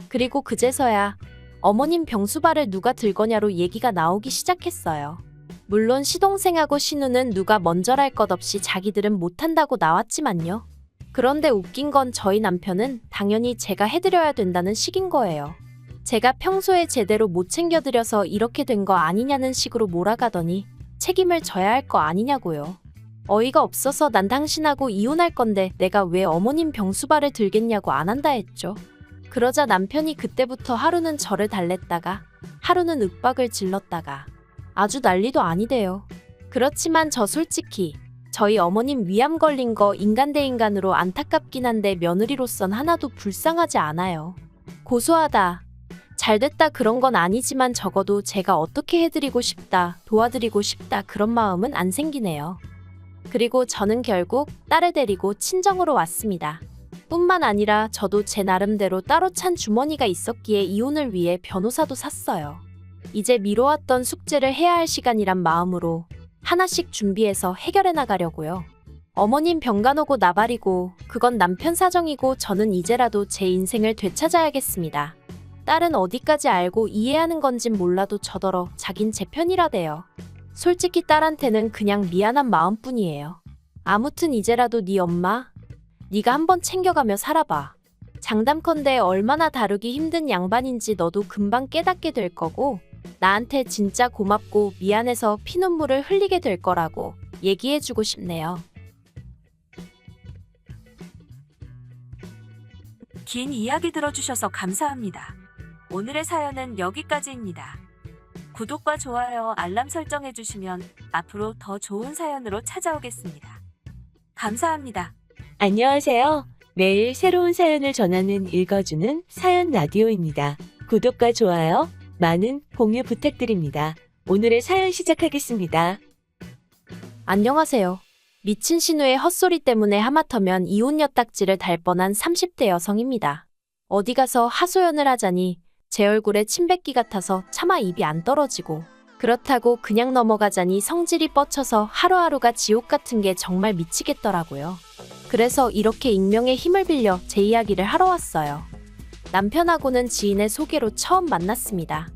그리고 그제서야 어머님 병수발을 누가 들거냐로 얘기가 나오기 시작했어요. 물론 시동생하고 신우는 누가 먼저랄 것 없이 자기들은 못한다고 나왔지만요. 그런데 웃긴 건 저희 남편은 당연히 제가 해드려야 된다는 식인 거예요. 제가 평소에 제대로 못 챙겨드려서 이렇게 된 거 아니냐는 식으로 몰아가더니 책임을 져야 할 거 아니냐고요. 어이가 없어서 난 당신하고 이혼할 건데 내가 왜 어머님 병수발을 들겠냐고 안 한다 했죠. 그러자 남편이 그때부터 하루는 저를 달랬다가 하루는 윽박을 질렀다가 아주 난리도 아니대요. 그렇지만 저 솔직히 저희 어머님 위암 걸린 거 인간 대 인간으로 안타깝긴 한데 며느리로선 하나도 불쌍하지 않아요. 고소하다, 잘됐다 그런 건 아니지만 적어도 제가 어떻게 해드리고 싶다, 도와드리고 싶다 그런 마음은 안 생기네요. 그리고 저는 결국 딸을 데리고 친정으로 왔습니다. 뿐만 아니라 저도 제 나름대로 따로 찬 주머니가 있었기에 이혼을 위해 변호사도 샀어요. 이제 미뤄왔던 숙제를 해야 할 시간이란 마음으로 하나씩 준비해서 해결해 나가려고요. 어머님 병간 오고 나발이고 그건 남편 사정이고 저는 이제라도 제 인생을 되찾아야겠습니다. 딸은 어디까지 알고 이해하는 건진 몰라도 저더러 자긴 제 편이라대요. 솔직히 딸한테는 그냥 미안한 마음뿐이에요. 아무튼 이제라도 네 엄마, 네가 한번 챙겨가며 살아봐. 장담컨대 얼마나 다루기 힘든 양반인지 너도 금방 깨닫게 될 거고 나한테 진짜 고맙고 미안해서 피눈물을 흘리게 될 거라고 얘기해주고 싶네요. 긴 이야기 들어주셔서 감사합니다. 오늘의 사연은 여기까지입니다. 구독과 좋아요, 알람 설정해주시면 앞으로 더 좋은 사연으로 찾아오겠습니다. 감사합니다. 안녕하세요. 매일 새로운 사연을 전하는 읽어주는 사연 라디오입니다. 구독과 좋아요, 많은 공유 부탁드립니다. 오늘의 사연 시작하겠습니다. 안녕하세요. 미친 신우의 헛소리 때문에 하마터면 이혼 엿딱지를 달 뻔한 30대 여성입니다. 어디 가서 하소연을 하자니 제 얼굴에 침 뱉기 같아서 차마 입이 안 떨어지고, 그렇다고 그냥 넘어가자니 성질이 뻗쳐서 하루하루가 지옥 같은 게 정말 미치겠더라고요. 그래서 이렇게 익명의 힘을 빌려 제 이야기를 하러 왔어요. 남편하고는 지인의 소개로 처음 만났습니다.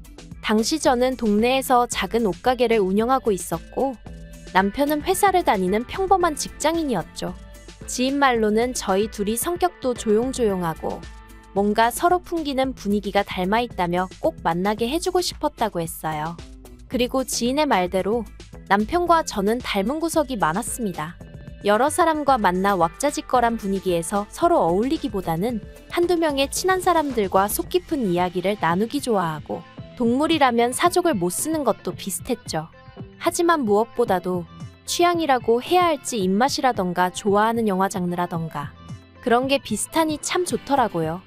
당시 저는 동네에서 작은 옷가게를 운영하고 있었고, 남편은 회사를 다니는 평범한 직장인이었죠. 지인 말로는 저희 둘이 성격도 조용조용하고 뭔가 서로 풍기는 분위기가 닮아 있다며 꼭 만나게 해주고 싶었다고 했어요. 그리고 지인의 말대로 남편과 저는 닮은 구석이 많았습니다. 여러 사람과 만나 왁자지껄한 분위기에서 서로 어울리기보다는 한두 명의 친한 사람들과 속 깊은 이야기를 나누기 좋아하고, 동물이라면 사족을 못 쓰는 것도 비슷했죠. 하지만 무엇보다도 취향이라고 해야 할지 입맛이라던가 좋아하는 영화 장르라던가 그런 게 비슷하니 참 좋더라고요.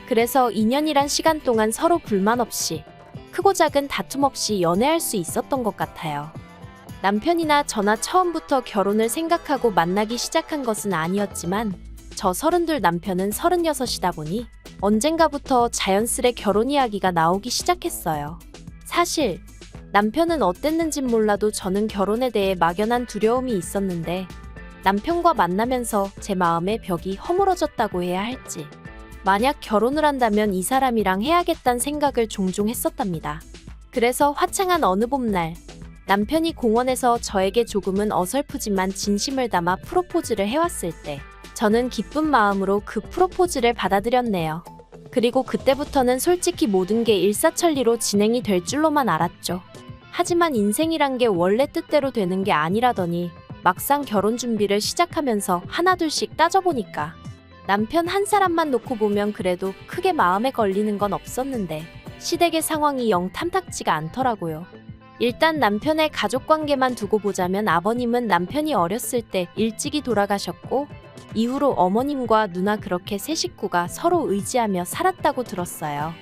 그래서 2년이란 시간 동안 서로 불만 없이, 크고 작은 다툼 없이 연애할 수 있었던 것 같아요. 남편이나 저나 처음부터 결혼을 생각하고 만나기 시작한 것은 아니었지만, 저 32, 남편은 36이다 보니 언젠가부터 자연스레 결혼 이야기가 나오기 시작했어요. 사실 남편은 어땠는진 몰라도 저는 결혼에 대해 막연한 두려움이 있었는데, 남편과 만나면서 제 마음의 벽이 허물어졌다고 해야 할지, 만약 결혼을 한다면 이 사람이랑 해야겠다는 생각을 종종 했었답니다. 그래서 화창한 어느 봄날, 남편이 공원에서 저에게 조금은 어설프지만 진심을 담아 프로포즈를 해왔을 때, 저는 기쁜 마음으로 그 프로포즈를 받아들였네요. 그리고 그때부터는 솔직히 모든 게 일사천리로 진행이 될 줄로만 알았죠. 하지만 인생이란 게 원래 뜻대로 되는 게 아니라더니, 막상 결혼 준비를 시작하면서 하나둘씩 따져보니까 남편 한 사람만 놓고 보면 그래도 크게 마음에 걸리는 건 없었는데, 시댁의 상황이 영 탐탁지가 않더라고요. 일단 남편의 가족관계만 두고 보자면, 아버님은 남편이 어렸을 때 일찍이 돌아가셨고, 이후로 어머님과 누나 그렇게 세 식구가 서로 의지하며 살았다고 들었어요.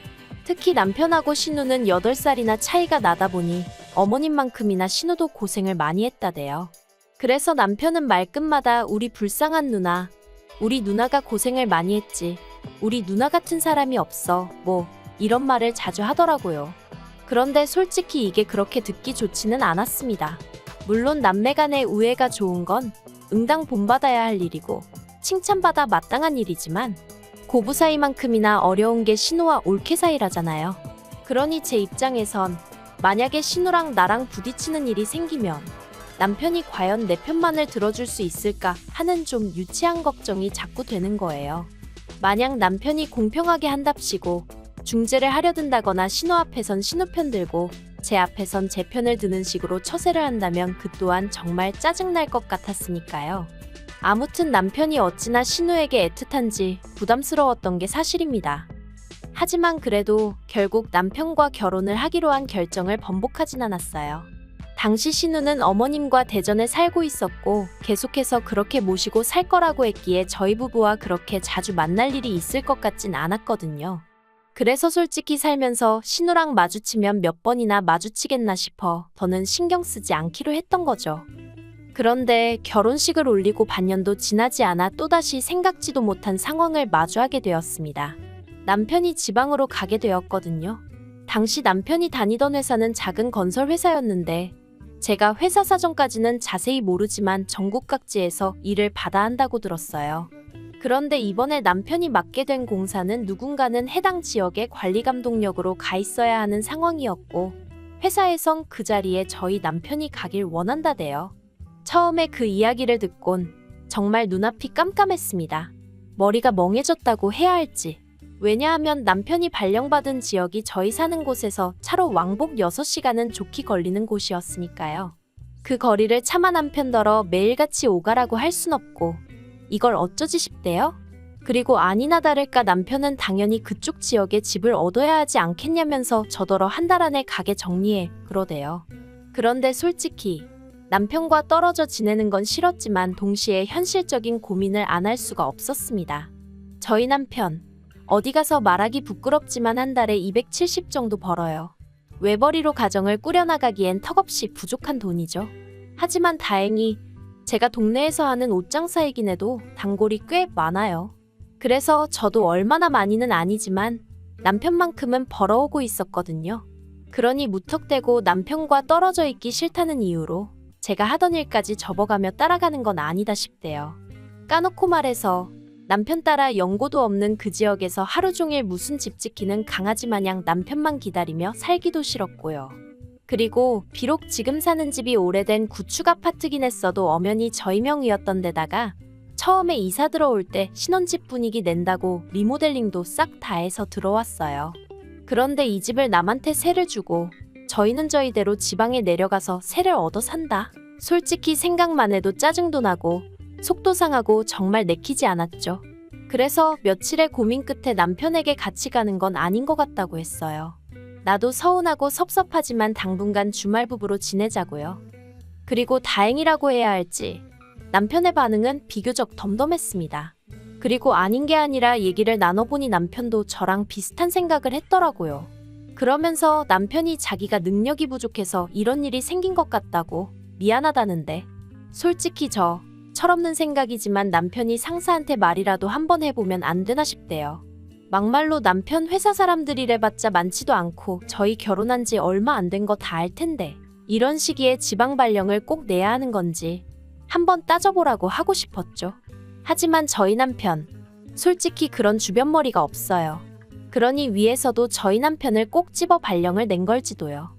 특히 남편하고 신우는 8살이나 차이가 나다 보니 어머님만큼이나 신우도 고생을 많이 했다대요. 그래서 남편은 말끝마다 우리 불쌍한 누나, 우리 누나가 고생을 많이 했지, 우리 누나 같은 사람이 없어, 뭐 이런 말을 자주 하더라고요. 그런데 솔직히 이게 그렇게 듣기 좋지는 않았습니다. 물론 남매 간의 우애가 좋은 건 응당 본받아야 할 일이고 칭찬받아 마땅한 일이지만, 고부 사이만큼이나 어려운 게 신우와 올케 사이라잖아요. 그러니 제 입장에선 만약에 신우랑 나랑 부딪히는 일이 생기면 남편이 과연 내 편만을 들어줄 수 있을까 하는 좀 유치한 걱정이 자꾸 되는 거예요. 만약 남편이 공평하게 한답시고 중재를 하려 든다거나 신우 앞에선 신우 편 들고 제 앞에선 제 편을 드는 식으로 처세를 한다면 그 또한 정말 짜증날 것 같았으니까요. 아무튼 남편이 어찌나 신우에게 애틋한지 부담스러웠던 게 사실입니다. 하지만 그래도 결국 남편과 결혼을 하기로 한 결정을 번복하진 않았어요. 당시 신우는 어머님과 대전에 살고 있었고 계속해서 그렇게 모시고 살 거라고 했기에 저희 부부와 그렇게 자주 만날 일이 있을 것 같진 않았거든요. 그래서 솔직히 살면서 신우랑 마주치면 몇 번이나 마주치겠나 싶어 더는 신경 쓰지 않기로 했던 거죠. 그런데 결혼식을 올리고 반년도 지나지 않아 또다시 생각지도 못한 상황을 마주하게 되었습니다. 남편이 지방으로 가게 되었거든요. 당시 남편이 다니던 회사는 작은 건설 회사였는데, 제가 회사 사정까지는 자세히 모르지만 전국 각지에서 일을 받아 한다고 들었어요. 그런데 이번에 남편이 맡게 된 공사는 누군가는 해당 지역의 관리 감독역으로 가 있어야 하는 상황이었고, 회사에선 그 자리에 저희 남편이 가길 원한다대요. 처음에 그 이야기를 듣곤 정말 눈앞이 깜깜했습니다. 머리가 멍해졌다고 해야 할지, 왜냐하면 남편이 발령받은 지역이 저희 사는 곳에서 차로 왕복 6시간은 좋게 걸리는 곳이었으니까요. 그 거리를 차마 남편더러 매일같이 오가라고 할 순 없고 이걸 어쩌지 싶대요? 그리고 아니나 다를까 남편은 당연히 그쪽 지역에 집을 얻어야 하지 않겠냐면서 저더러 한 달 안에 가게 정리해 그러대요. 그런데 솔직히 남편과 떨어져 지내는 건 싫었지만 동시에 현실적인 고민을 안 할 수가 없었습니다. 저희 남편 어디 가서 말하기 부끄럽지만 한 달에 270 정도 벌어요. 외벌이로 가정을 꾸려나가기엔 턱없이 부족한 돈이죠. 하지만 다행히 제가 동네에서 하는 옷장사이긴 해도 단골이 꽤 많아요. 그래서 저도 얼마나 많이는 아니지만 남편만큼은 벌어오고 있었거든요. 그러니 무턱대고 남편과 떨어져 있기 싫다는 이유로 제가 하던 일까지 접어가며 따라가는 건 아니다 싶대요. 까놓고 말해서 남편 따라 연고도 없는 그 지역에서 하루 종일 무슨 집 지키는 강아지 마냥 남편만 기다리며 살기도 싫었고요. 그리고 비록 지금 사는 집이 오래된 구축 아파트긴 했어도 엄연히 저희 명의였던 데다가 처음에 이사 들어올 때 신혼집 분위기 낸다고 리모델링도 싹 다 해서 들어왔어요. 그런데 이 집을 남한테 세를 주고 저희는 저희대로 지방에 내려가서 세를 얻어 산다. 솔직히 생각만 해도 짜증도 나고 속도 상하고 정말 내키지 않았죠. 그래서 며칠의 고민 끝에 남편에게 같이 가는 건 아닌 것 같다고 했어요. 나도 서운하고 섭섭하지만 당분간 주말 부부로 지내자고요. 그리고 다행이라고 해야 할지 남편의 반응은 비교적 덤덤했습니다. 그리고 아닌 게 아니라 얘기를 나눠보니 남편도 저랑 비슷한 생각을 했더라고요. 그러면서 남편이 자기가 능력이 부족해서 이런 일이 생긴 것 같다고 미안하다는데 솔직히 저 철없는 생각이지만 남편이 상사한테 말이라도 한번 해보면 안 되나 싶대요. 막말로 남편 회사 사람들이래봤자 많지도 않고 저희 결혼한 지 얼마 안 된 거 다 알 텐데 이런 시기에 지방 발령을 꼭 내야 하는 건지 한번 따져보라고 하고 싶었죠. 하지만 저희 남편 솔직히 그런 주변머리가 없어요. 그러니 위에서도 저희 남편을 꼭 집어 발령을 낸 걸지도요.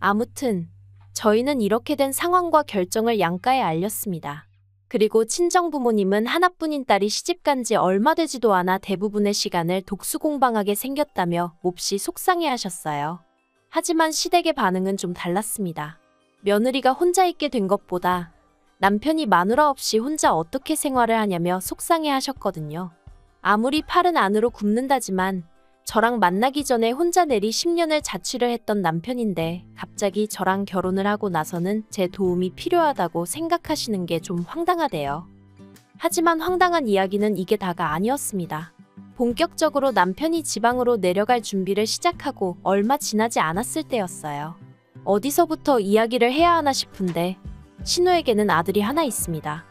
아무튼 저희는 이렇게 된 상황과 결정을 양가에 알렸습니다. 그리고 친정부모님은 하나뿐인 딸이 시집간 지 얼마 되지도 않아 대부분의 시간을 독수공방하게 생겼다며 몹시 속상해하셨어요. 하지만 시댁의 반응은 좀 달랐습니다. 며느리가 혼자 있게 된 것보다 남편이 마누라 없이 혼자 어떻게 생활을 하냐며 속상해하셨거든요. 아무리 팔은 안으로 굽는다지만 저랑 만나기 전에 혼자 내리 10년을 자취를 했던 남편인데 갑자기 저랑 결혼을 하고 나서는 제 도움이 필요하다고 생각하시는 게 좀 황당하대요. 하지만 황당한 이야기는 이게 다가 아니었습니다. 본격적으로 남편이 지방으로 내려갈 준비를 시작하고 얼마 지나지 않았을 때였어요. 어디서부터 이야기를 해야 하나 싶은데 신우에게는 아들이 하나 있습니다.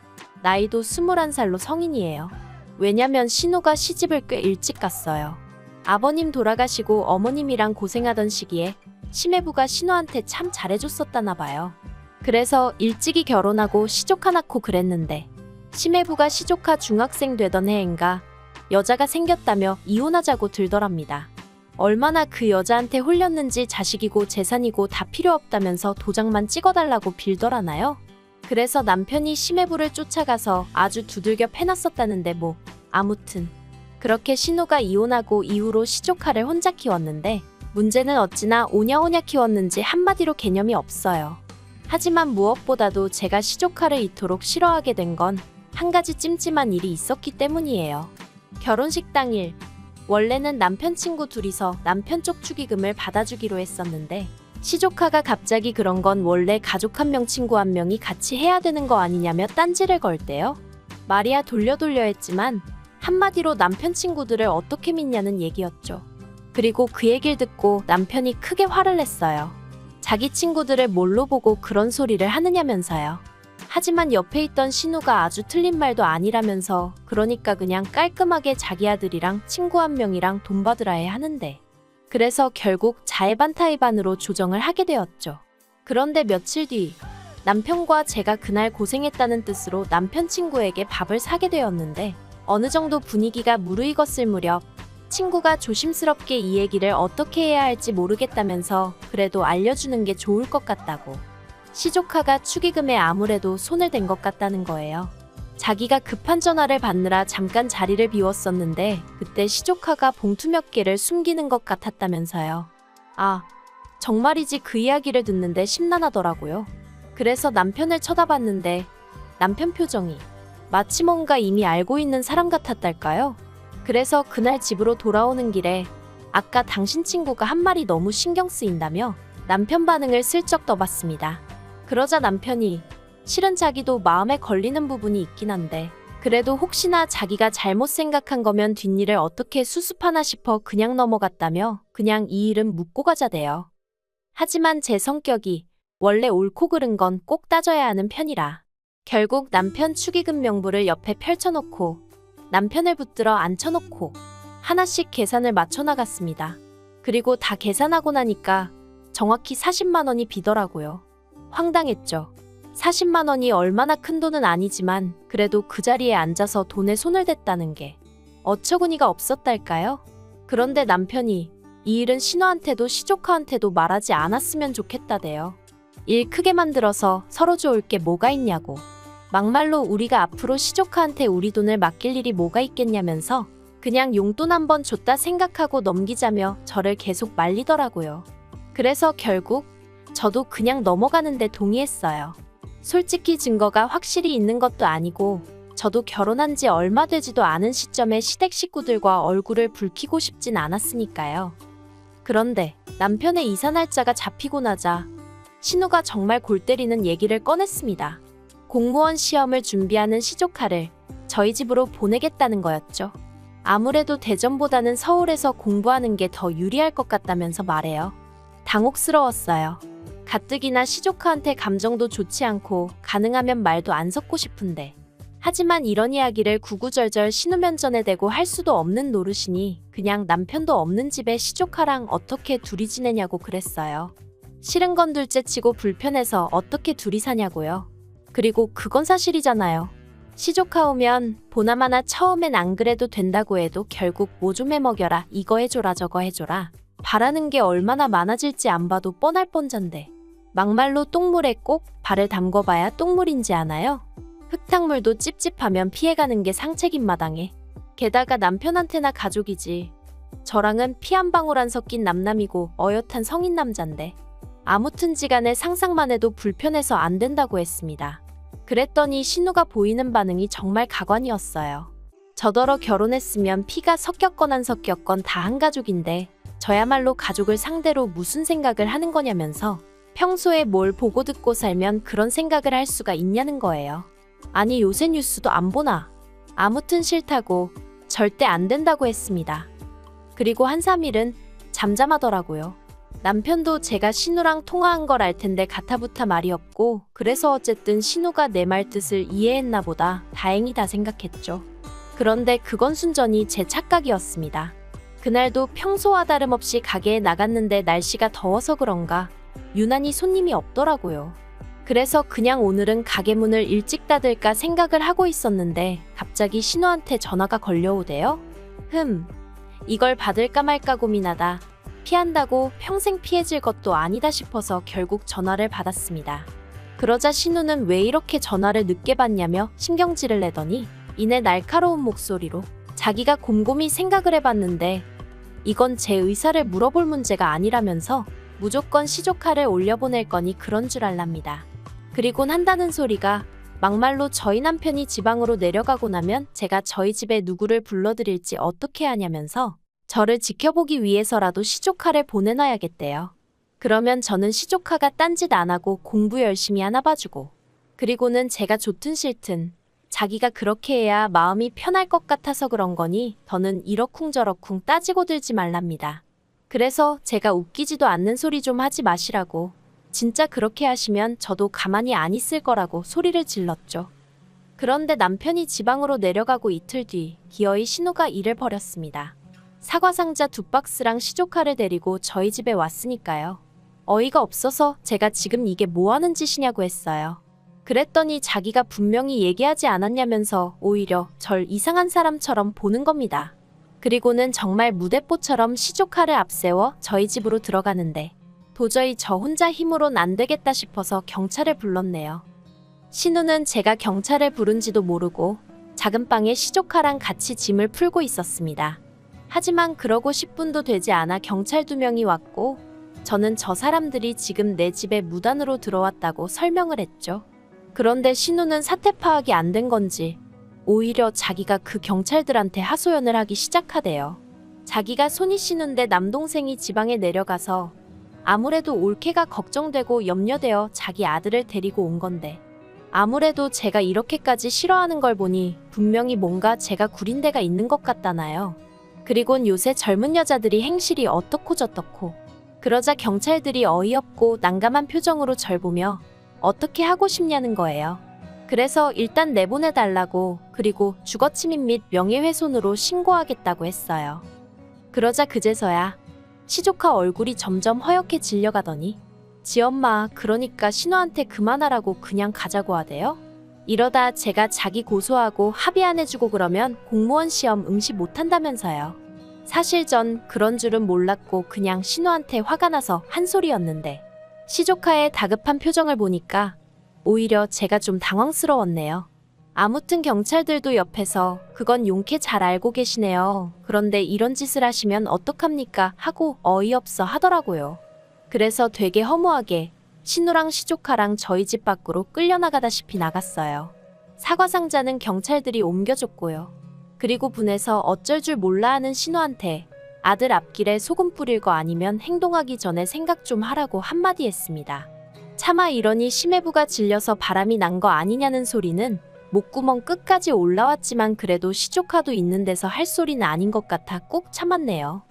나이도 21살로 성인이에요. 왜냐면 신우가 시집을 꽤 일찍 갔어요. 아버님 돌아가시고 어머님이랑 고생하던 시기에 시매부가 신우한테 참 잘해줬었다나 봐요. 그래서 일찍이 결혼하고 시조카 낳고 그랬는데 시매부가 시조카 중학생 되던 해인가 여자가 생겼다며 이혼하자고 들더랍니다. 얼마나 그 여자한테 홀렸는지 자식이고 재산이고 다 필요 없다면서 도장만 찍어달라고 빌더라나요? 그래서 남편이 시매부를 쫓아가서 아주 두들겨 패놨었다는데 뭐 아무튼 그렇게 신우가 이혼하고 이후로 시조카를 혼자 키웠는데 문제는 어찌나 오냐오냐 키웠는지 한마디로 개념이 없어요. 하지만 무엇보다도 제가 시조카를 이토록 싫어하게 된 건 한 가지 찜찜한 일이 있었기 때문이에요. 결혼식 당일 원래는 남편 친구 둘이서 남편 쪽 축의금을 받아주기로 했었는데 시조카가 갑자기 그런 건 원래 가족 한 명 친구 한 명이 같이 해야 되는 거 아니냐며 딴지를 걸대요. 말이야 돌려 했지만 한마디로 남편 친구들을 어떻게 믿냐는 얘기였죠. 그리고 그 얘기를 듣고 남편이 크게 화를 냈어요. 자기 친구들을 뭘로 보고 그런 소리를 하느냐면서요. 하지만 옆에 있던 신우가 아주 틀린 말도 아니라면서 그러니까 그냥 깔끔하게 자기 아들이랑 친구 한 명이랑 돈 받으라 해 하는데 그래서 결국 자의반 타의반으로 조정을 하게 되었죠. 그런데 며칠 뒤 남편과 제가 그날 고생했다는 뜻으로 남편 친구에게 밥을 사게 되었는데 어느 정도 분위기가 무르익었을 무렵 친구가 조심스럽게 이 얘기를 어떻게 해야 할지 모르겠다면서 그래도 알려주는 게 좋을 것 같다고. 시조카가 축의금에 아무래도 손을 댄 것 같다는 거예요. 자기가 급한 전화를 받느라 잠깐 자리를 비웠었는데 그때 시조카가 봉투 몇 개를 숨기는 것 같았다면서요. 아, 정말이지 그 이야기를 듣는데 심란하더라고요. 그래서 남편을 쳐다봤는데 남편 표정이 마치 뭔가 이미 알고 있는 사람 같았달까요? 그래서 그날 집으로 돌아오는 길에 아까 당신 친구가 한 말이 너무 신경 쓰인다며 남편 반응을 슬쩍 떠봤습니다. 그러자 남편이 실은 자기도 마음에 걸리는 부분이 있긴 한데 그래도 혹시나 자기가 잘못 생각한 거면 뒷일을 어떻게 수습하나 싶어 그냥 넘어갔다며 그냥 이 일은 묻고 가자대요. 하지만 제 성격이 원래 옳고 그른 건 꼭 따져야 하는 편이라 결국 남편 축의금 명부를 옆에 펼쳐놓고 남편을 붙들어 앉혀놓고 하나씩 계산을 맞춰나갔습니다. 그리고 다 계산하고 나니까 정확히 40만 원이 비더라고요. 황당했죠. 40만 원이 얼마나 큰 돈은 아니지만 그래도 그 자리에 앉아서 돈에 손을 댔다는 게 어처구니가 없었달까요? 그런데 남편이 이 일은 신우한테도 시조카한테도 말하지 않았으면 좋겠다대요. 일 크게 만들어서 서로 좋을 게 뭐가 있냐고. 막말로 우리가 앞으로 시조카한테 우리 돈을 맡길 일이 뭐가 있겠냐면서 그냥 용돈 한번 줬다 생각하고 넘기자며 저를 계속 말리더라고요. 그래서 결국 저도 그냥 넘어가는데 동의했어요. 솔직히 증거가 확실히 있는 것도 아니고 저도 결혼한 지 얼마 되지도 않은 시점에 시댁 식구들과 얼굴을 붉히고 싶진 않았으니까요. 그런데 남편의 이사 날짜가 잡히고 나자 신우가 정말 골 때리는 얘기를 꺼냈습니다. 공무원 시험을 준비하는 시조카를 저희 집으로 보내겠다는 거였죠. 아무래도 대전보다는 서울에서 공부하는 게 더 유리할 것 같다면서 말해요. 당혹스러웠어요. 가뜩이나 시조카한테 감정도 좋지 않고 가능하면 말도 안 섞고 싶은데 하지만 이런 이야기를 구구절절 신우 면전에 대고 할 수도 없는 노릇이니 그냥 남편도 없는 집에 시조카랑 어떻게 둘이 지내냐고 그랬어요. 싫은 건 둘째치고 불편해서 어떻게 둘이 사냐고요. 그리고 그건 사실이잖아요. 시조카 오면 보나마나 처음엔 안 그래도 된다고 해도 결국 뭐 좀 해먹여라 이거 해줘라 저거 해줘라 바라는 게 얼마나 많아질지 안 봐도 뻔할 뻔잔데 막말로 똥물에 꼭 발을 담궈봐야 똥물인지 아나요? 흙탕물도 찝찝하면 피해가는 게 상책인 마당에 게다가 남편한테나 가족이지 저랑은 피 한 방울 안 섞인 남남이고 어엿한 성인 남잔데 아무튼지간에 상상만 해도 불편해서 안 된다고 했습니다. 그랬더니 신우가 보이는 반응이 정말 가관이었어요. 저더러 결혼했으면 피가 섞였건 안 섞였건 다 한 가족인데 저야말로 가족을 상대로 무슨 생각을 하는 거냐면서 평소에 뭘 보고 듣고 살면 그런 생각을 할 수가 있냐는 거예요. 아니 요새 뉴스도 안 보나? 아무튼 싫다고 절대 안 된다고 했습니다. 그리고 한 3일은 잠잠하더라고요. 남편도 제가 신우랑 통화한 걸 알 텐데 가타부타 말이 없고 그래서 어쨌든 신우가 내 말 뜻을 이해했나 보다 다행이다 생각했죠. 그런데 그건 순전히 제 착각이었습니다. 그날도 평소와 다름없이 가게에 나갔는데 날씨가 더워서 그런가 유난히 손님이 없더라고요. 그래서 그냥 오늘은 가게 문을 일찍 닫을까 생각을 하고 있었는데 갑자기 신우한테 전화가 걸려오대요. 이걸 받을까 말까 고민하다 피한다고 평생 피해질 것도 아니다 싶어서 결국 전화를 받았습니다. 그러자 신우는 왜 이렇게 전화를 늦게 받냐며 신경질을 내더니 이내 날카로운 목소리로 자기가 곰곰이 생각을 해봤는데 이건 제 의사를 물어볼 문제가 아니라면서 무조건 시조카를 올려보낼 거니 그런 줄 알랍니다. 그리곤 한다는 소리가 막말로 저희 남편이 지방으로 내려가고 나면 제가 저희 집에 누구를 불러드릴지 어떻게 하냐면서 저를 지켜보기 위해서라도 시조카를 보내놔야겠대요. 그러면 저는 시조카가 딴짓 안 하고 공부 열심히 하나 봐주고 그리고는 제가 좋든 싫든 자기가 그렇게 해야 마음이 편할 것 같아서 그런 거니 더는 이러쿵저러쿵 따지고 들지 말랍니다. 그래서 제가 웃기지도 않는 소리 좀 하지 마시라고 진짜 그렇게 하시면 저도 가만히 안 있을 거라고 소리를 질렀죠. 그런데 남편이 지방으로 내려가고 이틀 뒤 기어이 신우가 일을 벌였습니다. 사과 상자 2박스랑 시조카를 데리고 저희 집에 왔으니까요. 어이가 없어서 제가 지금 이게 뭐 하는 짓이냐고 했어요. 그랬더니 자기가 분명히 얘기하지 않았냐면서 오히려 절 이상한 사람처럼 보는 겁니다. 그리고는 정말 무대뽀처럼 시조카를 앞세워 저희 집으로 들어가는데 도저히 저 혼자 힘으론 안 되겠다 싶어서 경찰을 불렀네요. 신우는 제가 경찰을 부른지도 모르고 작은 방에 시조카랑 같이 짐을 풀고 있었습니다. 하지만 그러고 10분도 되지 않아 경찰 2명이 왔고 저는 저 사람들이 지금 내 집에 무단으로 들어왔다고 설명을 했죠. 그런데 신우는 사태 파악이 안 된 건지 오히려 자기가 그 경찰들한테 하소연을 하기 시작하대요. 자기가 손이 신우인데 남동생이 지방에 내려가서 아무래도 올케가 걱정되고 염려되어 자기 아들을 데리고 온 건데 아무래도 제가 이렇게까지 싫어하는 걸 보니 분명히 뭔가 제가 구린 데가 있는 것 같다나요. 그리곤 요새 젊은 여자들이 행실이 어떻고 저떻고 그러자 경찰들이 어이없고 난감한 표정으로 절 보며 어떻게 하고 싶냐는 거예요. 그래서 일단 내보내달라고 그리고 주거침입 및 명예훼손으로 신고하겠다고 했어요. 그러자 그제서야 시조카 얼굴이 점점 허옇게 질려가더니 지엄마 그러니까 신우한테 그만하라고 그냥 가자고 하대요? 이러다 제가 자기 고소하고 합의 안 해주고 그러면 공무원 시험 응시 못한다면서요. 사실 전 그런 줄은 몰랐고 그냥 신우한테 화가 나서 한 소리였는데 시조카의 다급한 표정을 보니까 오히려 제가 좀 당황스러웠네요. 아무튼 경찰들도 옆에서 그건 용케 잘 알고 계시네요. 그런데 이런 짓을 하시면 어떡합니까? 하고 어이없어 하더라고요. 그래서 되게 허무하게 신우랑 시조카랑 저희 집 밖으로 끌려나가다시피 나갔어요. 사과 상자는 경찰들이 옮겨줬고요. 그리고 분해서 어쩔 줄 몰라 하는 신우한테 아들 앞길에 소금 뿌릴 거 아니면 행동하기 전에 생각 좀 하라고 한마디 했습니다. 차마 이러니 심해부가 질려서 바람이 난 거 아니냐는 소리는 목구멍 끝까지 올라왔지만 그래도 시조카도 있는 데서 할 소리는 아닌 것 같아 꾹 참았네요.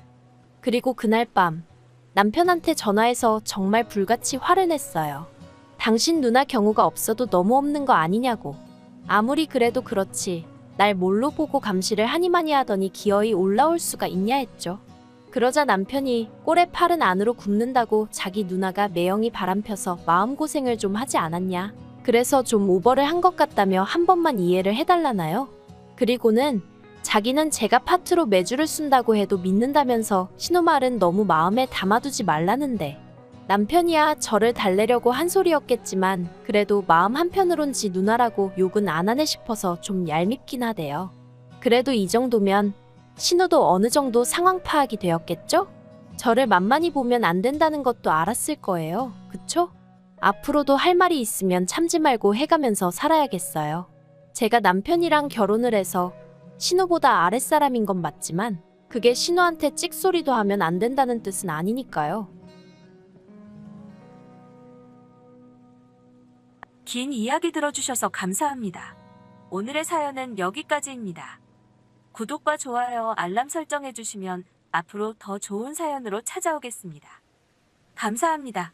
그리고 그날 밤 남편한테 전화해서 정말 불같이 화를 냈어요. 당신 누나 경우가 없어도 너무 없는 거 아니냐고. 아무리 그래도 그렇지 날 뭘로 보고 감시를 하니마니 하더니 기어이 올라올 수가 있냐 했죠. 그러자 남편이 꼴에 팔은 안으로 굽는다고 자기 누나가 매형이 바람펴서 마음고생을 좀 하지 않았냐. 그래서 좀 오버를 한 것 같다며 한 번만 이해를 해달라나요? 그리고는 자기는 제가 파트로 매주를 쓴다고 해도 믿는다면서 신우 말은 너무 마음에 담아두지 말라는데 남편이야 저를 달래려고 한 소리였겠지만 그래도 마음 한편으론 지 누나라고 욕은 안 하네 싶어서 좀 얄밉긴 하대요. 그래도 이 정도면 신우도 어느 정도 상황 파악이 되었겠죠? 저를 만만히 보면 안 된다는 것도 알았을 거예요. 그쵸? 앞으로도 할 말이 있으면 참지 말고 해가면서 살아야겠어요. 제가 남편이랑 결혼을 해서 신우보다 아랫사람인 건 맞지만 그게 신우한테 찍소리도 하면 안 된다는 뜻은 아니니까요. 긴 이야기 들어주셔서 감사합니다. 오늘의 사연은 여기까지입니다. 구독과 좋아요, 알람 설정해주시면 앞으로 더 좋은 사연으로 찾아오겠습니다. 감사합니다.